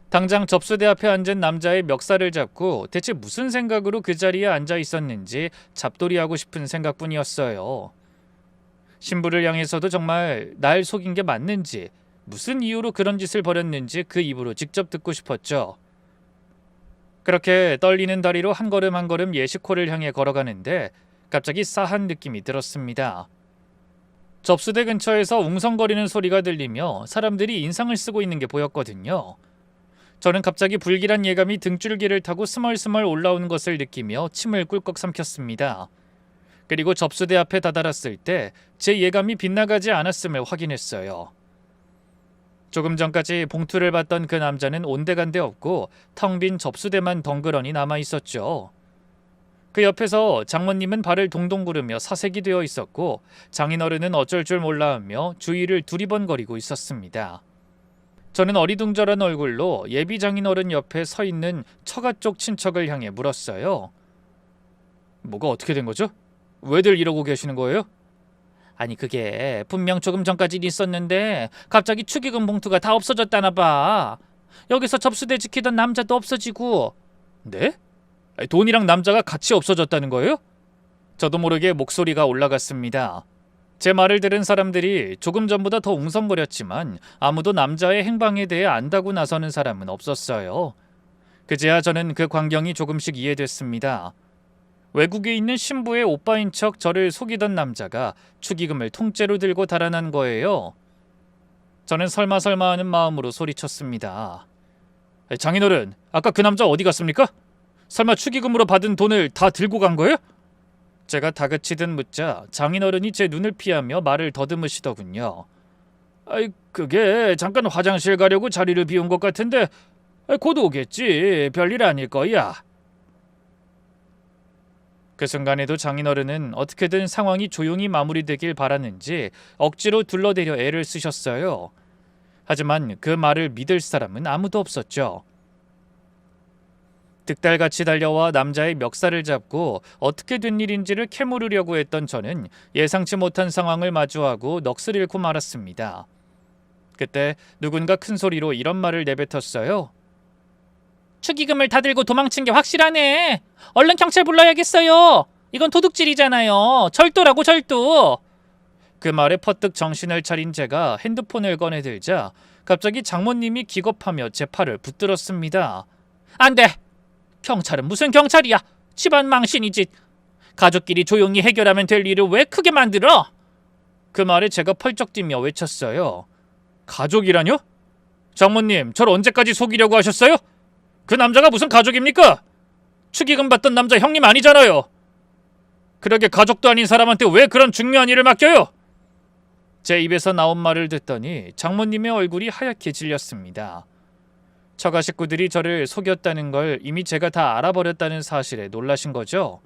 당장 접수대 앞에 앉은 남자의 멱살을 잡고 대체 무슨 생각으로 그 자리에 앉아 있었는지 잡돌이하고 싶은 생각뿐이었어요. 신부를 향해서도 정말 날 속인 게 맞는지, 무슨 이유로 그런 짓을 벌였는지 그 입으로 직접 듣고 싶었죠. 그렇게 떨리는 다리로 한 걸음 한 걸음 예식홀을 향해 걸어가는데 갑자기 싸한 느낌이 들었습니다. 접수대 근처에서 웅성거리는 소리가 들리며 사람들이 인상을 쓰고 있는 게 보였거든요. 저는 갑자기 불길한 예감이 등줄기를 타고 스멀스멀 올라오는 것을 느끼며 침을 꿀꺽 삼켰습니다. 그리고 접수대 앞에 다다랐을 때 제 예감이 빗나가지 않았음을 확인했어요. 조금 전까지 봉투를 받던 그 남자는 온데간데 없고 텅 빈 접수대만 덩그러니 남아있었죠. 그 옆에서 장모님은 발을 동동 구르며 사색이 되어 있었고 장인어른은 어쩔 줄 몰라하며 주위를 두리번거리고 있었습니다. 저는 어리둥절한 얼굴로 예비 장인어른 옆에 서 있는 처가 쪽 친척을 향해 물었어요. 뭐가 어떻게 된 거죠? 왜들 이러고 계시는 거예요? 아니 그게 분명 조금 전까지 있었는데 갑자기 축의금 봉투가 다 없어졌다나 봐. 여기서 접수대 지키던 남자도 없어지고. 네? 아니, 돈이랑 남자가 같이 없어졌다는 거예요? 저도 모르게 목소리가 올라갔습니다. 제 말을 들은 사람들이 조금 전보다 더 웅성거렸지만 아무도 남자의 행방에 대해 안다고 나서는 사람은 없었어요. 그제야 저는 그 광경이 조금씩 이해됐습니다. 외국에 있는 신부의 오빠인 척 저를 속이던 남자가 축의금을 통째로 들고 달아난 거예요. 저는 설마 하는 마음으로 소리쳤습니다. 장인어른, 아까 그 남자 어디 갔습니까? 설마 축의금으로 받은 돈을 다 들고 간 거예요? 제가 다그치듯 묻자 장인어른이 제 눈을 피하며 말을 더듬으시더군요. 그게 잠깐 화장실 가려고 자리를 비운 것 같은데 곧 오겠지. 별일 아닐 거야. 그 순간에도 장인어른은 어떻게든 상황이 조용히 마무리되길 바라는지 억지로 둘러대려 애를 쓰셨어요. 하지만 그 말을 믿을 사람은 아무도 없었죠. 득달같이 달려와 남자의 멱살을 잡고 어떻게 된 일인지를 캐물으려고 했던 저는 예상치 못한 상황을 마주하고 넋을 잃고 말았습니다. 그때 누군가 큰 소리로 이런 말을 내뱉었어요. 축의금을 다 들고 도망친 게 확실하네. 얼른 경찰 불러야겠어요. 이건 도둑질이잖아요. 절도라고, 절도. 그 말에 퍼뜩 정신을 차린 제가 핸드폰을 꺼내들자 갑자기 장모님이 기겁하며 제 팔을 붙들었습니다. 안 돼. 경찰은 무슨 경찰이야. 집안 망신이지. 가족끼리 조용히 해결하면 될 일을 왜 크게 만들어? 그 말에 제가 펄쩍 뛰며 외쳤어요. 가족이라뇨? 장모님, 절 언제까지 속이려고 하셨어요? 그 남자가 무슨 가족입니까? 축의금 받던 남자 형님 아니잖아요. 그러게 가족도 아닌 사람한테 왜 그런 중요한 일을 맡겨요? 제 입에서 나온 말을 듣더니 장모님의 얼굴이 하얗게 질렸습니다. 처가 식구들이 저를 속였다는 걸 이미 제가 다 알아버렸다는 사실에 놀라신 거죠?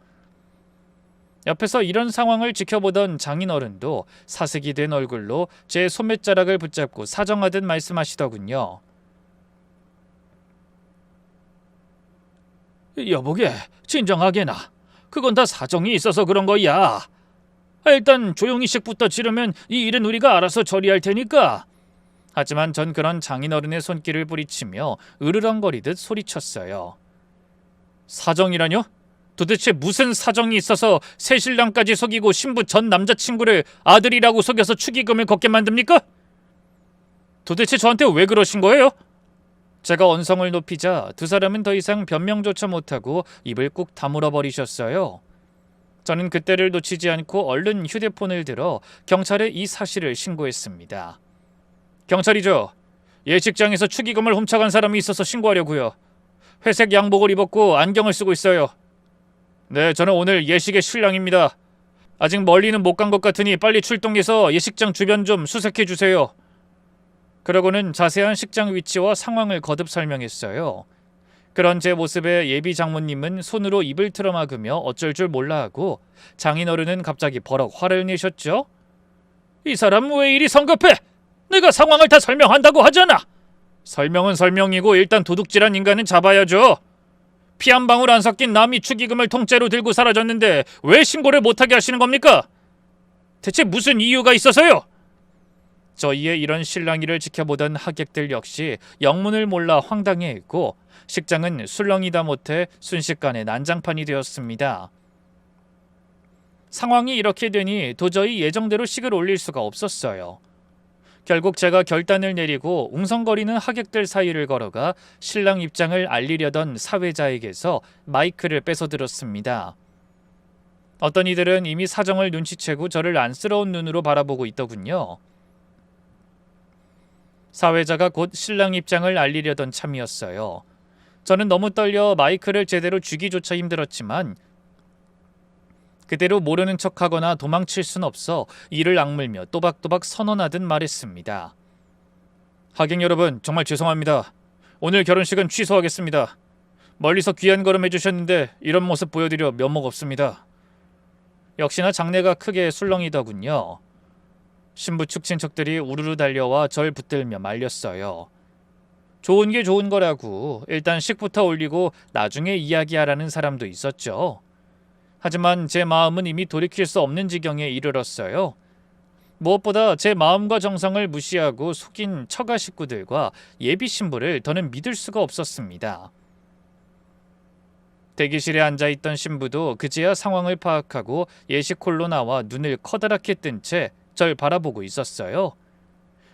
옆에서 이런 상황을 지켜보던 장인어른도 사색이 된 얼굴로 제 소매자락을 붙잡고 사정하듯 말씀하시더군요. 여보게, 진정하게나. 그건 다 사정이 있어서 그런 거야. 일단 조용히 식부터 치르면 이 일은 우리가 알아서 처리할 테니까. 하지만 전 그런 장인어른의 손길을 뿌리치며 으르렁거리듯 소리쳤어요. 사정이라뇨? 도대체 무슨 사정이 있어서 새신랑까지 속이고 신부 전 남자친구를 아들이라고 속여서 축의금을 걷게 만듭니까? 도대체 저한테 왜 그러신 거예요? 제가 언성을 높이자 두 사람은 더 이상 변명조차 못하고 입을 꾹 다물어 버리셨어요. 저는 그때를 놓치지 않고 얼른 휴대폰을 들어 경찰에 이 사실을 신고했습니다. 경찰이죠. 예식장에서 축의금을 훔쳐간 사람이 있어서 신고하려고요. 회색 양복을 입었고 안경을 쓰고 있어요. 네, 저는 오늘 예식의 신랑입니다. 아직 멀리는 못 간 것 같으니 빨리 출동해서 예식장 주변 좀 수색해 주세요. 그러고는 자세한 식장 위치와 상황을 거듭 설명했어요. 그런 제 모습에 예비 장모님은 손으로 입을 틀어막으며 어쩔 줄 몰라 하고 장인어른은 갑자기 버럭 화를 내셨죠. 이 사람 왜 이리 성급해? 내가 상황을 다 설명한다고 하잖아. 설명은 설명이고 일단 도둑질한 인간은 잡아야죠. 피 한 방울 안 섞인 남이 축의금을 통째로 들고 사라졌는데 왜 신고를 못하게 하시는 겁니까? 대체 무슨 이유가 있어서요? 저희의 이런 실랑이를 지켜보던 하객들 역시 영문을 몰라 황당해했고 식장은 술렁이다 못해 순식간에 난장판이 되었습니다. 상황이 이렇게 되니 도저히 예정대로 식을 올릴 수가 없었어요. 결국 제가 결단을 내리고 웅성거리는 하객들 사이를 걸어가 신랑 입장을 알리려던 사회자에게서 마이크를 뺏어들었습니다. 어떤 이들은 이미 사정을 눈치채고 저를 안쓰러운 눈으로 바라보고 있더군요. 사회자가 곧 신랑 입장을 알리려던 참이었어요. 저는 너무 떨려 마이크를 제대로 쥐기조차 힘들었지만 그대로 모르는 척하거나 도망칠 순 없어 이를 악물며 또박또박 선언하듯 말했습니다. 하객 여러분, 정말 죄송합니다. 오늘 결혼식은 취소하겠습니다. 멀리서 귀한 걸음 해주셨는데 이런 모습 보여드려 면목 없습니다. 역시나 장내가 크게 술렁이더군요. 신부 측 친척들이 우르르 달려와 절 붙들며 말렸어요. 좋은 게 좋은 거라고 일단 식부터 올리고 나중에 이야기하라는 사람도 있었죠. 하지만 제 마음은 이미 돌이킬 수 없는 지경에 이르렀어요. 무엇보다 제 마음과 정성을 무시하고 속인 처가 식구들과 예비 신부를 더는 믿을 수가 없었습니다. 대기실에 앉아있던 신부도 그제야 상황을 파악하고 예식홀로 나와 눈을 커다랗게 뜬 채 절 바라보고 있었어요.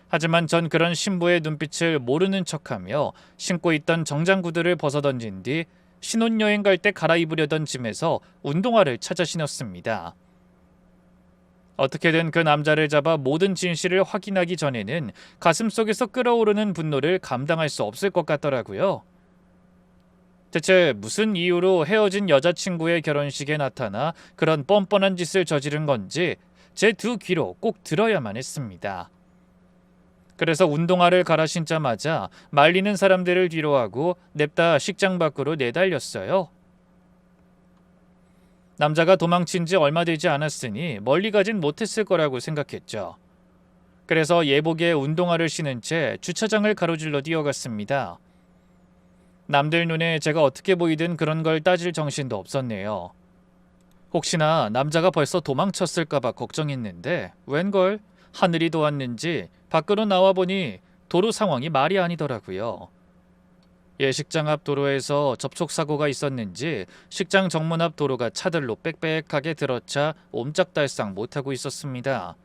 하지만 전 그런 신부의 눈빛을 모르는 척하며 신고 있던 정장 구두를 벗어던진 뒤 신혼여행 갈 때 갈아입으려던 짐에서 운동화를 찾아 신었습니다. 어떻게든 그 남자를 잡아 모든 진실을 확인하기 전에는 가슴속에서 끓어오르는 분노를 감당할 수 없을 것 같더라고요. 대체 무슨 이유로 헤어진 여자친구의 결혼식에 나타나 그런 뻔뻔한 짓을 저지른 건지 제 두 귀로 꼭 들어야만 했습니다. 그래서 운동화를 갈아 신자마자 말리는 사람들을 뒤로하고 냅다 식장 밖으로 내달렸어요. 남자가 도망친 지 얼마 되지 않았으니 멀리 가진 못했을 거라고 생각했죠. 그래서 예복에 운동화를 신은 채 주차장을 가로질러 뛰어갔습니다. 남들 눈에 제가 어떻게 보이든 그런 걸 따질 정신도 없었네요. 혹시나 남자가 벌써 도망쳤을까봐 걱정했는데 웬걸 하늘이 도왔는지 밖으로 나와보니 도로 상황이 말이 아니더라고요. 예식장 앞 도로에서 접촉사고가 있었는지 식장 정문 앞 도로가 차들로 빽빽하게 들어차 옴짝달싹 못하고 있었습니다.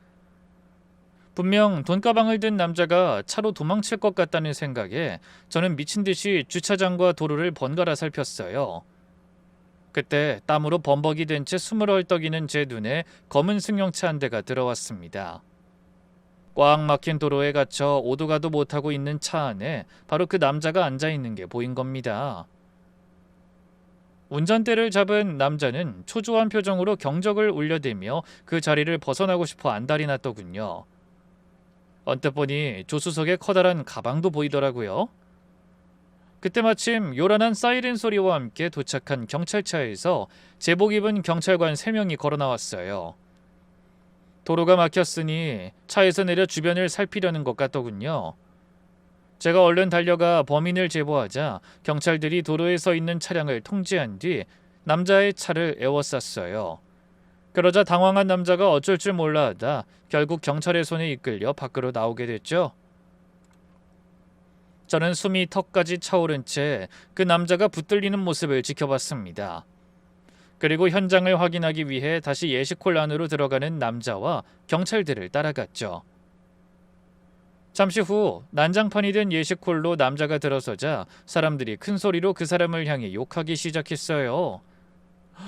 분명 돈가방을 든 남자가 차로 도망칠 것 같다는 생각에 저는 미친 듯이 주차장과 도로를 번갈아 살폈어요. 그때 땀으로 범벅이 된 채 숨을 헐떡이는 제 눈에 검은 승용차 한 대가 들어왔습니다. 꽉 막힌 도로에 갇혀 오도 가도 못하고 있는 차 안에 바로 그 남자가 앉아있는 게 보인 겁니다. 운전대를 잡은 남자는 초조한 표정으로 경적을 울려대며 그 자리를 벗어나고 싶어 안달이 났더군요. 언뜻 보니 조수석에 커다란 가방도 보이더라고요. 그때 마침 요란한 사이렌 소리와 함께 도착한 경찰차에서 제복 입은 경찰관 3명이 걸어 나왔어요. 도로가 막혔으니 차에서 내려 주변을 살피려는 것 같더군요. 제가 얼른 달려가 범인을 제보하자 경찰들이 도로에 서 있는 차량을 통제한 뒤 남자의 차를 에워쌌어요. 그러자 당황한 남자가 어쩔 줄 몰라 하다 결국 경찰의 손에 이끌려 밖으로 나오게 됐죠. 저는 숨이 턱까지 차오른 채 그 남자가 붙들리는 모습을 지켜봤습니다. 그리고 현장을 확인하기 위해 다시 예식홀 안으로 들어가는 남자와 경찰들을 따라갔죠. 잠시 후 난장판이 된 예식홀로 남자가 들어서자 사람들이 큰 소리로 그 사람을 향해 욕하기 시작했어요.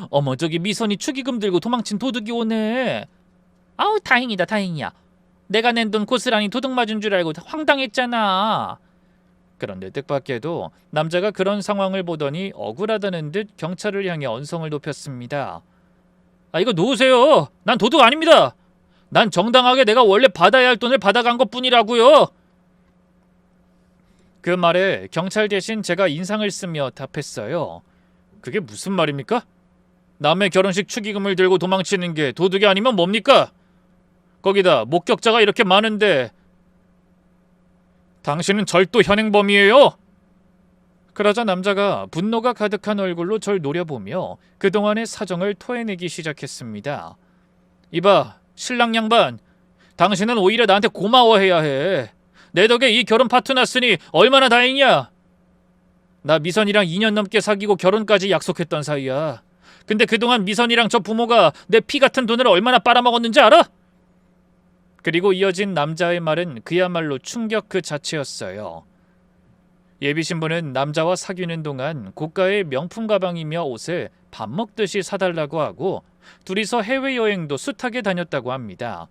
어머, 저기 미선이 축의금 들고 도망친 도둑이 오네. 아우, 다행이다, 다행이야. 내가 낸 돈 고스란히 도둑 맞은 줄 알고 황당했잖아. 그런데 뜻밖에도 남자가 그런 상황을 보더니 억울하다는 듯 경찰을 향해 언성을 높였습니다. 아, 이거 놓으세요. 난 도둑 아닙니다. 난 정당하게 내가 원래 받아야 할 돈을 받아간 것뿐이라고요. 그 말에 경찰 대신 제가 인상을 쓰며 답했어요. 그게 무슨 말입니까? 남의 결혼식 축의금을 들고 도망치는 게 도둑이 아니면 뭡니까? 거기다 목격자가 이렇게 많은데 당신은 절도 현행범이에요. 그러자 남자가 분노가 가득한 얼굴로 절 노려보며 그동안의 사정을 토해내기 시작했습니다. 이봐, 신랑 양반, 당신은 오히려 나한테 고마워해야 해. 내 덕에 이 결혼 파트 났으니 얼마나 다행이야. 나 미선이랑 2년 넘게 사귀고 결혼까지 약속했던 사이야. 근데 그동안 미선이랑 저 부모가 내 피 같은 돈을 얼마나 빨아먹었는지 알아? 그리고 이어진 남자의 말은 그야말로 충격 그 자체였어요. 예비 신부는 남자와 사귀는 동안 고가의 명품 가방이며 옷을 밥 먹듯이 사달라고 하고 둘이서 해외여행도 숱하게 다녔다고 합니다.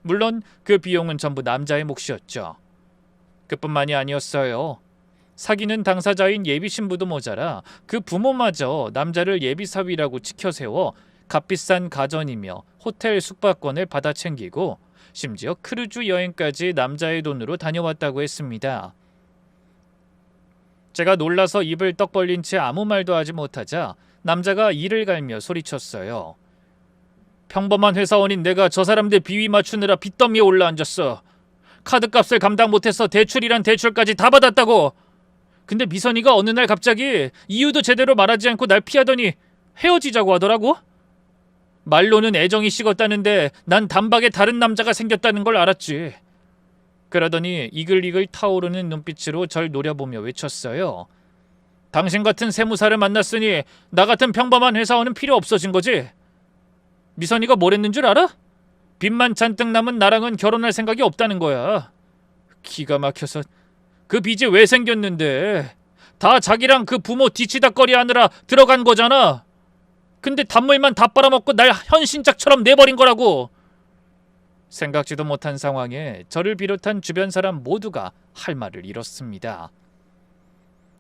물론 그 비용은 전부 남자의 몫이었죠. 그뿐만이 아니었어요. 사귀는 당사자인 예비 신부도 모자라 그 부모마저 남자를 예비 사위라고 치켜세워 값비싼 가전이며 호텔 숙박권을 받아 챙기고 심지어 크루즈 여행까지 남자의 돈으로 다녀왔다고 했습니다. 제가 놀라서 입을 떡 벌린 채 아무 말도 하지 못하자 남자가 이를 갈며 소리쳤어요. 평범한 회사원인 내가 저 사람들 비위 맞추느라 빚더미에 올라앉았어. 카드값을 감당 못해서 대출이란 대출까지 다 받았다고. 근데 미선이가 어느 날 갑자기 이유도 제대로 말하지 않고 날 피하더니 헤어지자고 하더라고. 말로는 애정이 식었다는데 난 단박에 다른 남자가 생겼다는 걸 알았지. 그러더니 이글이글 타오르는 눈빛으로 절 노려보며 외쳤어요. 당신 같은 세무사를 만났으니 나 같은 평범한 회사원은 필요 없어진 거지. 미선이가 뭘 했는 줄 알아? 빚만 잔뜩 남은 나랑은 결혼할 생각이 없다는 거야. 기가 막혀서 그 빚이 왜 생겼는데. 다 자기랑 그 부모 뒤치다꺼리 하느라 들어간 거잖아. 근데 단물만 다 빨아먹고 날 현신짝처럼 내버린 거라고. 생각지도 못한 상황에 저를 비롯한 주변 사람 모두가 할 말을 잃었습니다.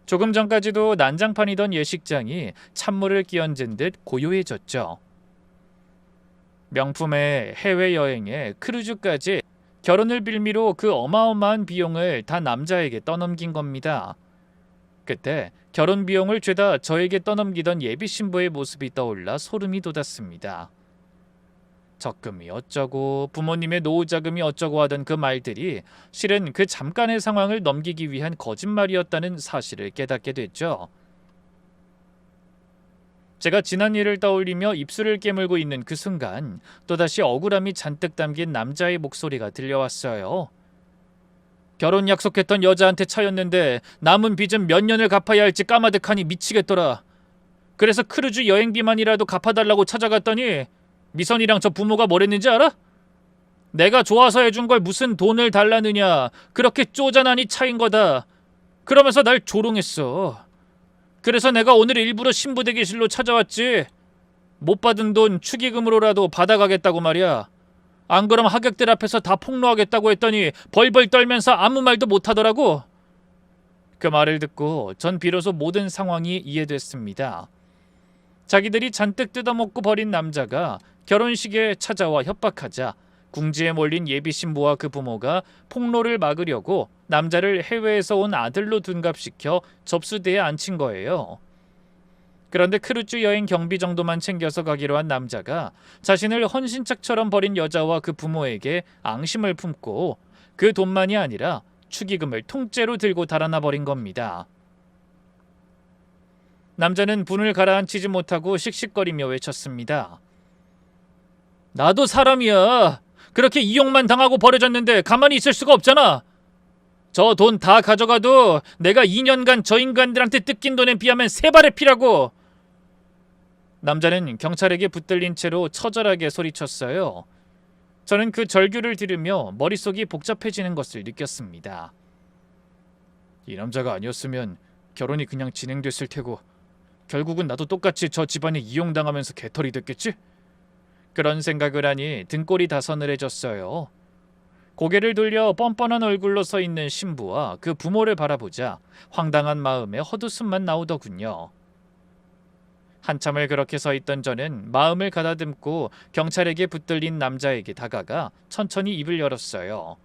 조금 전까지도 난장판이던 예식장이 찬물을 끼얹은 듯 고요해졌죠. 명품의 해외여행에 크루즈까지 결혼을 빌미로 그 어마어마한 비용을 다 남자에게 떠넘긴 겁니다. 그때 결혼 비용을 죄다 저에게 떠넘기던 예비 신부의 모습이 떠올라 소름이 돋았습니다. 적금이 어쩌고 부모님의 노후 자금이 어쩌고 하던 그 말들이 실은 그 잠깐의 상황을 넘기기 위한 거짓말이었다는 사실을 깨닫게 됐죠. 제가 지난 일을 떠올리며 입술을 깨물고 있는 그 순간 또다시 억울함이 잔뜩 담긴 남자의 목소리가 들려왔어요. 결혼 약속했던 여자한테 차였는데 남은 빚은 몇 년을 갚아야 할지 까마득하니 미치겠더라. 그래서 크루즈 여행비만이라도 갚아달라고 찾아갔더니 미선이랑 저 부모가 뭐랬는지 알아? 내가 좋아서 해준 걸 무슨 돈을 달라느냐, 그렇게 쪼잔하니 차인 거다, 그러면서 날 조롱했어. 그래서 내가 오늘 일부러 신부 대기실로 찾아왔지. 못 받은 돈 축의금으로라도 받아가겠다고 말이야. 안 그럼 하객들 앞에서 다 폭로하겠다고 했더니 벌벌 떨면서 아무 말도 못하더라고. 그 말을 듣고 전 비로소 모든 상황이 이해됐습니다. 자기들이 잔뜩 뜯어먹고 버린 남자가 결혼식에 찾아와 협박하자 궁지에 몰린 예비 신부와 그 부모가 폭로를 막으려고 남자를 해외에서 온 아들로 둔갑시켜 접수대에 앉힌 거예요. 그런데 크루즈 여행 경비 정도만 챙겨서 가기로 한 남자가 자신을 헌신짝처럼 버린 여자와 그 부모에게 앙심을 품고 그 돈만이 아니라 축의금을 통째로 들고 달아나 버린 겁니다. 남자는 분을 가라앉히지 못하고 씩씩거리며 외쳤습니다. 나도 사람이야. 그렇게 이용만 당하고 버려졌는데 가만히 있을 수가 없잖아. 저 돈 다 가져가도 내가 2년간 저 인간들한테 뜯긴 돈에 비하면 3발의 피라고. 남자는 경찰에게 붙들린 채로 처절하게 소리쳤어요. 저는 그 절규를 들으며 머릿속이 복잡해지는 것을 느꼈습니다. 이 남자가 아니었으면 결혼이 그냥 진행됐을 테고 결국은 나도 똑같이 저 집안에 이용당하면서 개털이 됐겠지? 그런 생각을 하니 등골이 다 서늘해졌어요. 고개를 돌려 뻔뻔한 얼굴로 서 있는 신부와 그 부모를 바라보자 황당한 마음에 헛웃음만 나오더군요. 한참을 그렇게 서 있던 저는 마음을 가다듬고 경찰에게 붙들린 남자에게 다가가 천천히 입을 열었어요.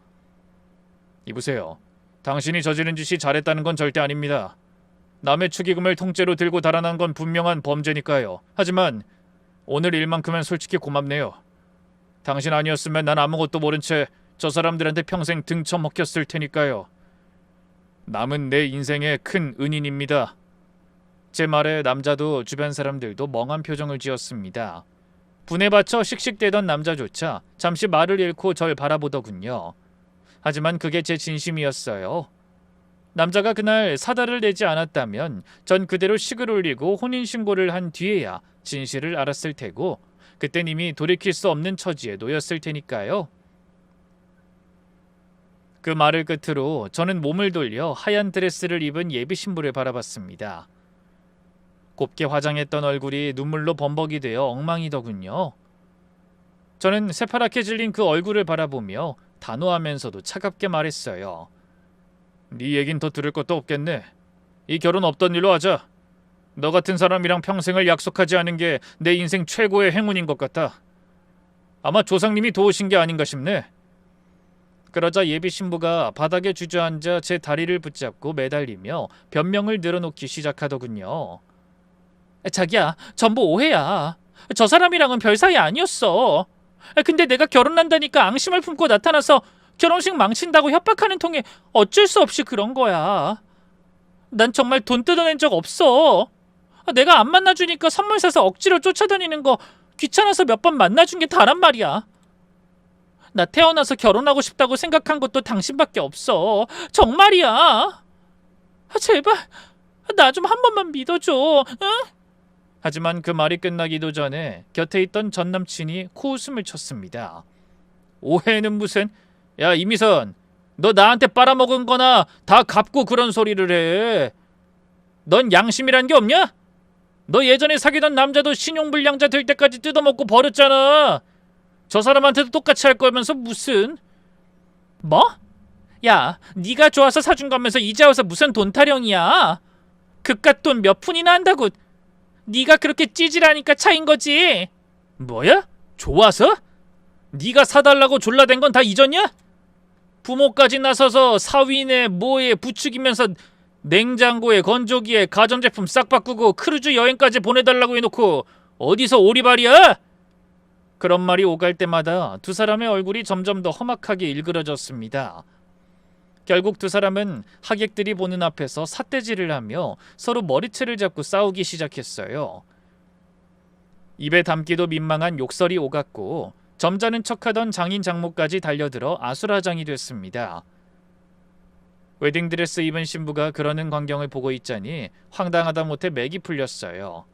이보세요. 당신이 저지른 짓이 잘했다는 건 절대 아닙니다. 남의 축의금을 통째로 들고 달아난 건 분명한 범죄니까요. 하지만 오늘 일만큼은 솔직히 고맙네요. 당신 아니었으면 난 아무것도 모른 채 저 사람들한테 평생 등쳐먹혔을 테니까요. 남은 내 인생의 큰 은인입니다. 제 말에 남자도 주변 사람들도 멍한 표정을 지었습니다. 분에 받쳐 씩씩대던 남자조차 잠시 말을 잃고 절 바라보더군요. 하지만 그게 제 진심이었어요. 남자가 그날 사달을 내지 않았다면 전 그대로 식을 올리고 혼인신고를 한 뒤에야 진실을 알았을 테고 그땐 이미 돌이킬 수 없는 처지에 놓였을 테니까요. 그 말을 끝으로 저는 몸을 돌려 하얀 드레스를 입은 예비 신부를 바라봤습니다. 곱게 화장했던 얼굴이 눈물로 범벅이 되어 엉망이더군요. 저는 새파랗게 질린 그 얼굴을 바라보며 단호하면서도 차갑게 말했어요. 네 얘긴 더 들을 것도 없겠네. 이 결혼 없던 일로 하자. 너 같은 사람이랑 평생을 약속하지 않은 게 내 인생 최고의 행운인 것 같다. 아마 조상님이 도우신 게 아닌가 싶네. 그러자 예비 신부가 바닥에 주저앉아 제 다리를 붙잡고 매달리며 변명을 늘어놓기 시작하더군요. 자기야, 전부 오해야. 저 사람이랑은 별 사이 아니었어. 근데 내가 결혼한다니까 앙심을 품고 나타나서 결혼식 망친다고 협박하는 통에 어쩔 수 없이 그런 거야. 난 정말 돈 뜯어낸 적 없어. 내가 안 만나주니까 선물 사서 억지로 쫓아다니는 거 귀찮아서 몇 번 만나준 게 다란 말이야. 나 태어나서 결혼하고 싶다고 생각한 것도 당신밖에 없어. 정말이야. 제발 나 좀 한 번만 믿어줘. 응? 하지만 그 말이 끝나기도 전에 곁에 있던 전 남친이 코웃음을 쳤습니다. 오해는 무슨? 야 이미선, 너 나한테 빨아먹은 거나 다 갚고 그런 소리를 해. 넌 양심이란 게 없냐? 너 예전에 사귀던 남자도 신용불량자 될 때까지 뜯어먹고 버렸잖아. 저 사람한테도 똑같이 할 거면서 무슨? 뭐? 야, 네가 좋아서 사준 거면서 이제 와서 무슨 돈 타령이야? 그깟 돈 몇 푼이나 한다고. 네가 그렇게 찌질하니까 차인 거지. 뭐야? 좋아서? 네가 사달라고 졸라댄 건 다 잊었냐? 부모까지 나서서 사위네 뭐에 부추기면서 냉장고에 건조기에 가전제품 싹 바꾸고 크루즈 여행까지 보내달라고 해놓고 어디서 오리발이야? 그런 말이 오갈 때마다 두 사람의 얼굴이 점점 더 험악하게 일그러졌습니다. 결국 두 사람은 하객들이 보는 앞에서 삿대질을 하며 서로 머리채를 잡고 싸우기 시작했어요. 입에 담기도 민망한 욕설이 오갔고 점잖은 척하던 장인 장모까지 달려들어 아수라장이 됐습니다. 웨딩드레스 입은 신부가 그러는 광경을 보고 있자니 황당하다 못해 맥이 풀렸어요.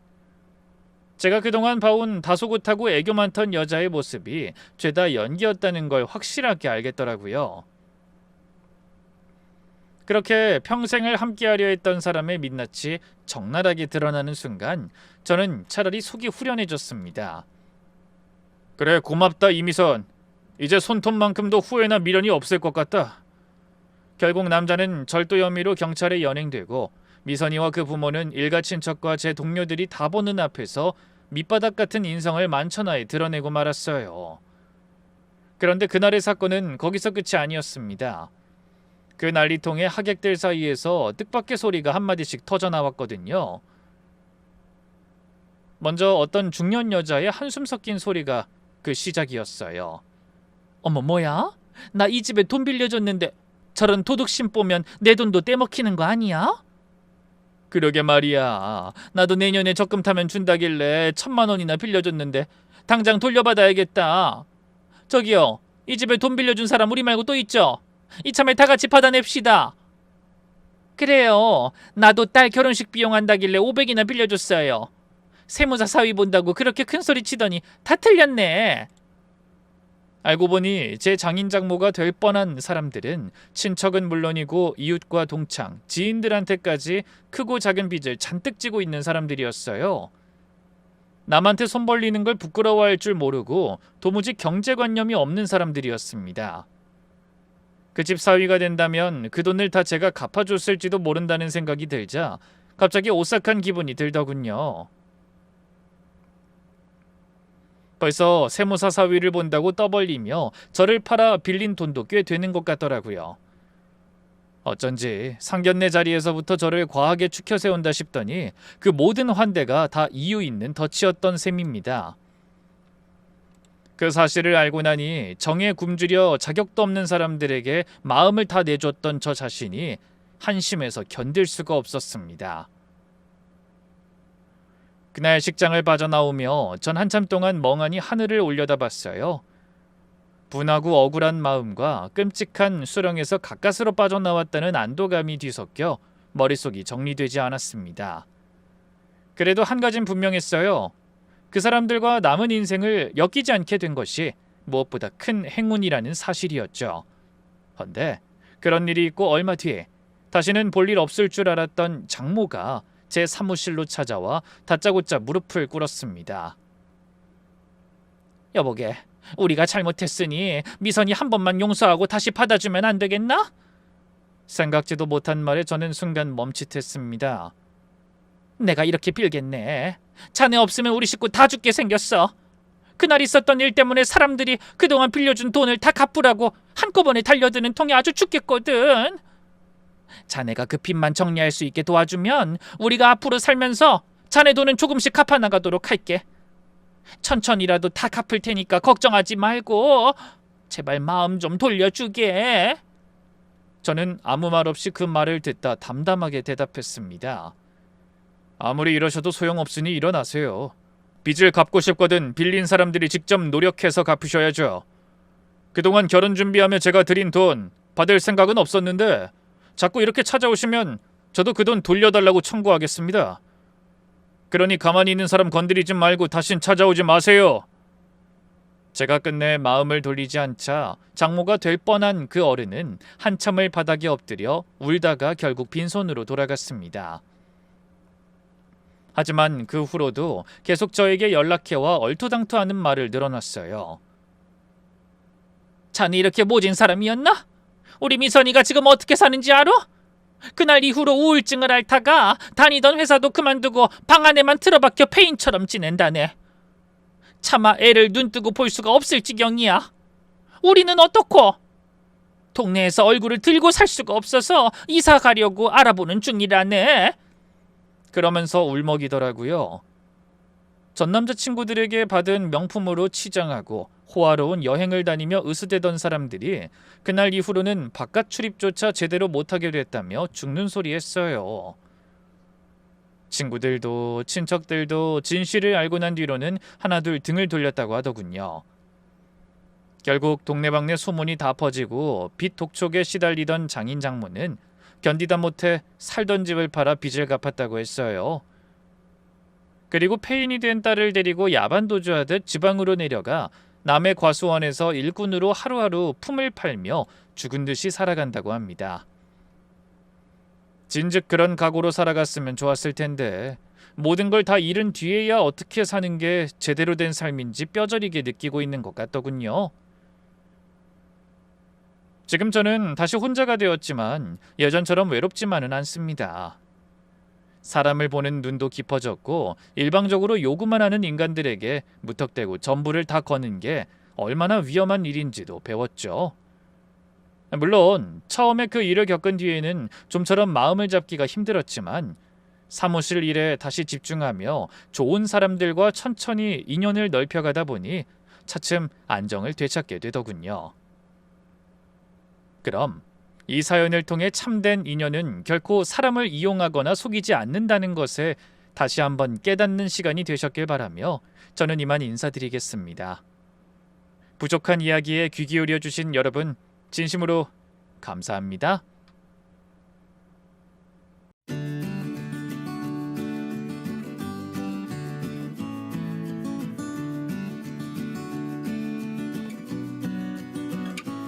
제가 그동안 봐온 다소곳하고 애교 많던 여자의 모습이 죄다 연기였다는 걸 확실하게 알겠더라고요. 그렇게 평생을 함께하려 했던 사람의 민낯이 적나라하게 드러나는 순간 저는 차라리 속이 후련해졌습니다. 그래, 고맙다 이미선. 이제 손톱만큼도 후회나 미련이 없을 것 같다. 결국 남자는 절도 혐의로 경찰에 연행되고 미선이와 그 부모는 일가 친척과 제 동료들이 다 보는 앞에서 밑바닥 같은 인성을 만천하에 드러내고 말았어요. 그런데 그날의 사건은 거기서 끝이 아니었습니다. 그 난리통에 하객들 사이에서 뜻밖의 소리가 한마디씩 터져나왔거든요. 먼저 어떤 중년 여자의 한숨 섞인 소리가 그 시작이었어요. 어머, 뭐야? 나 이 집에 돈 빌려줬는데 저런 도둑심 보면 내 돈도 떼먹히는 거 아니야? 그러게 말이야. 나도 내년에 적금 타면 준다길래 1,000만 원이나 빌려줬는데 당장 돌려받아야겠다. 저기요, 이 집에 돈 빌려준 사람 우리 말고 또 있죠? 이참에 다 같이 받아냅시다. 그래요. 나도 딸 결혼식 비용 한다길래 500이나 빌려줬어요. 세무사 사위 본다고 그렇게 큰 소리 치더니 다 틀렸네. 알고 보니 제 장인 장모가 될 뻔한 사람들은 친척은 물론이고 이웃과 동창, 지인들한테까지 크고 작은 빚을 잔뜩 지고 있는 사람들이었어요. 남한테 손 벌리는 걸 부끄러워할 줄 모르고 도무지 경제관념이 없는 사람들이었습니다. 그 집 사위가 된다면 그 돈을 다 제가 갚아줬을지도 모른다는 생각이 들자 갑자기 오싹한 기분이 들더군요. 벌써 세무사 사위를 본다고 떠벌리며 저를 팔아 빌린 돈도 꽤 되는 것 같더라고요. 어쩐지 상견례 자리에서부터 저를 과하게 추켜 세운다 싶더니 그 모든 환대가 다 이유 있는 덫이었던 셈입니다. 그 사실을 알고 나니 정에 굶주려 자격도 없는 사람들에게 마음을 다 내줬던 저 자신이 한심해서 견딜 수가 없었습니다. 그날 식장을 빠져나오며 전 한참 동안 멍하니 하늘을 올려다봤어요. 분하고 억울한 마음과 끔찍한 수렁에서 가까스로 빠져나왔다는 안도감이 뒤섞여 머릿속이 정리되지 않았습니다. 그래도 한 가진 분명했어요. 그 사람들과 남은 인생을 엮이지 않게 된 것이 무엇보다 큰 행운이라는 사실이었죠. 헌데 그런 일이 있고 얼마 뒤에 다시는 볼 일 없을 줄 알았던 장모가 제 사무실로 찾아와 다짜고짜 무릎을 꿇었습니다. 여보게, 우리가 잘못했으니 미선이 한 번만 용서하고 다시 받아주면 안 되겠나? 생각지도 못한 말에 저는 순간 멈칫했습니다. 내가 이렇게 빌겠네. 자네 없으면 우리 식구 다 죽게 생겼어. 그날 있었던 일 때문에 사람들이 그동안 빌려준 돈을 다 갚으라고 한꺼번에 달려드는 통에 아주 죽겠거든. 자네가 그 빚만 정리할 수 있게 도와주면 우리가 앞으로 살면서 자네 돈은 조금씩 갚아나가도록 할게. 천천히라도 다 갚을 테니까 걱정하지 말고 제발 마음 좀 돌려주게. 저는 아무 말 없이 그 말을 듣다 담담하게 대답했습니다. 아무리 이러셔도 소용없으니 일어나세요. 빚을 갚고 싶거든 빌린 사람들이 직접 노력해서 갚으셔야죠. 그동안 결혼 준비하며 제가 드린 돈 받을 생각은 없었는데 자꾸 이렇게 찾아오시면 저도 그 돈 돌려달라고 청구하겠습니다. 그러니 가만히 있는 사람 건드리지 말고 다신 찾아오지 마세요. 제가 끝내 마음을 돌리지 않자 장모가 될 뻔한 그 어른은 한참을 바닥에 엎드려 울다가 결국 빈손으로 돌아갔습니다. 하지만 그 후로도 계속 저에게 연락해와 얼토당토하는 말을 늘어놨어요. 자네 이렇게 모진 사람이었나? 우리 미선이가 지금 어떻게 사는지 알아? 그날 이후로 우울증을 앓다가 다니던 회사도 그만두고 방 안에만 틀어박혀 폐인처럼 지낸다네. 차마 애를 눈뜨고 볼 수가 없을 지경이야. 우리는 어떻고? 동네에서 얼굴을 들고 살 수가 없어서 이사 가려고 알아보는 중이라네. 그러면서 울먹이더라고요. 전 남자친구들에게 받은 명품으로 치장하고 호화로운 여행을 다니며 으스대던 사람들이 그날 이후로는 바깥 출입조차 제대로 못하게 됐다며 죽는 소리 했어요. 친구들도 친척들도 진실을 알고 난 뒤로는 하나둘 등을 돌렸다고 하더군요. 결국 동네방네 소문이 다 퍼지고 빚 독촉에 시달리던 장인 장모는 견디다 못해 살던 집을 팔아 빚을 갚았다고 했어요. 그리고 폐인이 된 딸을 데리고 야반도주하듯 지방으로 내려가 남해 과수원에서 일꾼으로 하루하루 품을 팔며 죽은 듯이 살아간다고 합니다. 진즉 그런 각오로 살아갔으면 좋았을 텐데 모든 걸 다 잃은 뒤에야 어떻게 사는 게 제대로 된 삶인지 뼈저리게 느끼고 있는 것 같더군요. 지금 저는 다시 혼자가 되었지만 예전처럼 외롭지만은 않습니다. 사람을 보는 눈도 깊어졌고 일방적으로 요구만 하는 인간들에게 무턱대고 전부를 다 거는 게 얼마나 위험한 일인지도 배웠죠. 물론 처음에 그 일을 겪은 뒤에는 좀처럼 마음을 잡기가 힘들었지만 사무실 일에 다시 집중하며 좋은 사람들과 천천히 인연을 넓혀가다 보니 차츰 안정을 되찾게 되더군요. 그럼 이 사연을 통해 참된 인연은 결코 사람을 이용하거나 속이지 않는다는 것에 다시 한번 깨닫는 시간이 되셨길 바라며 저는 이만 인사드리겠습니다. 부족한 이야기에 귀 기울여 주신 여러분 진심으로 감사합니다.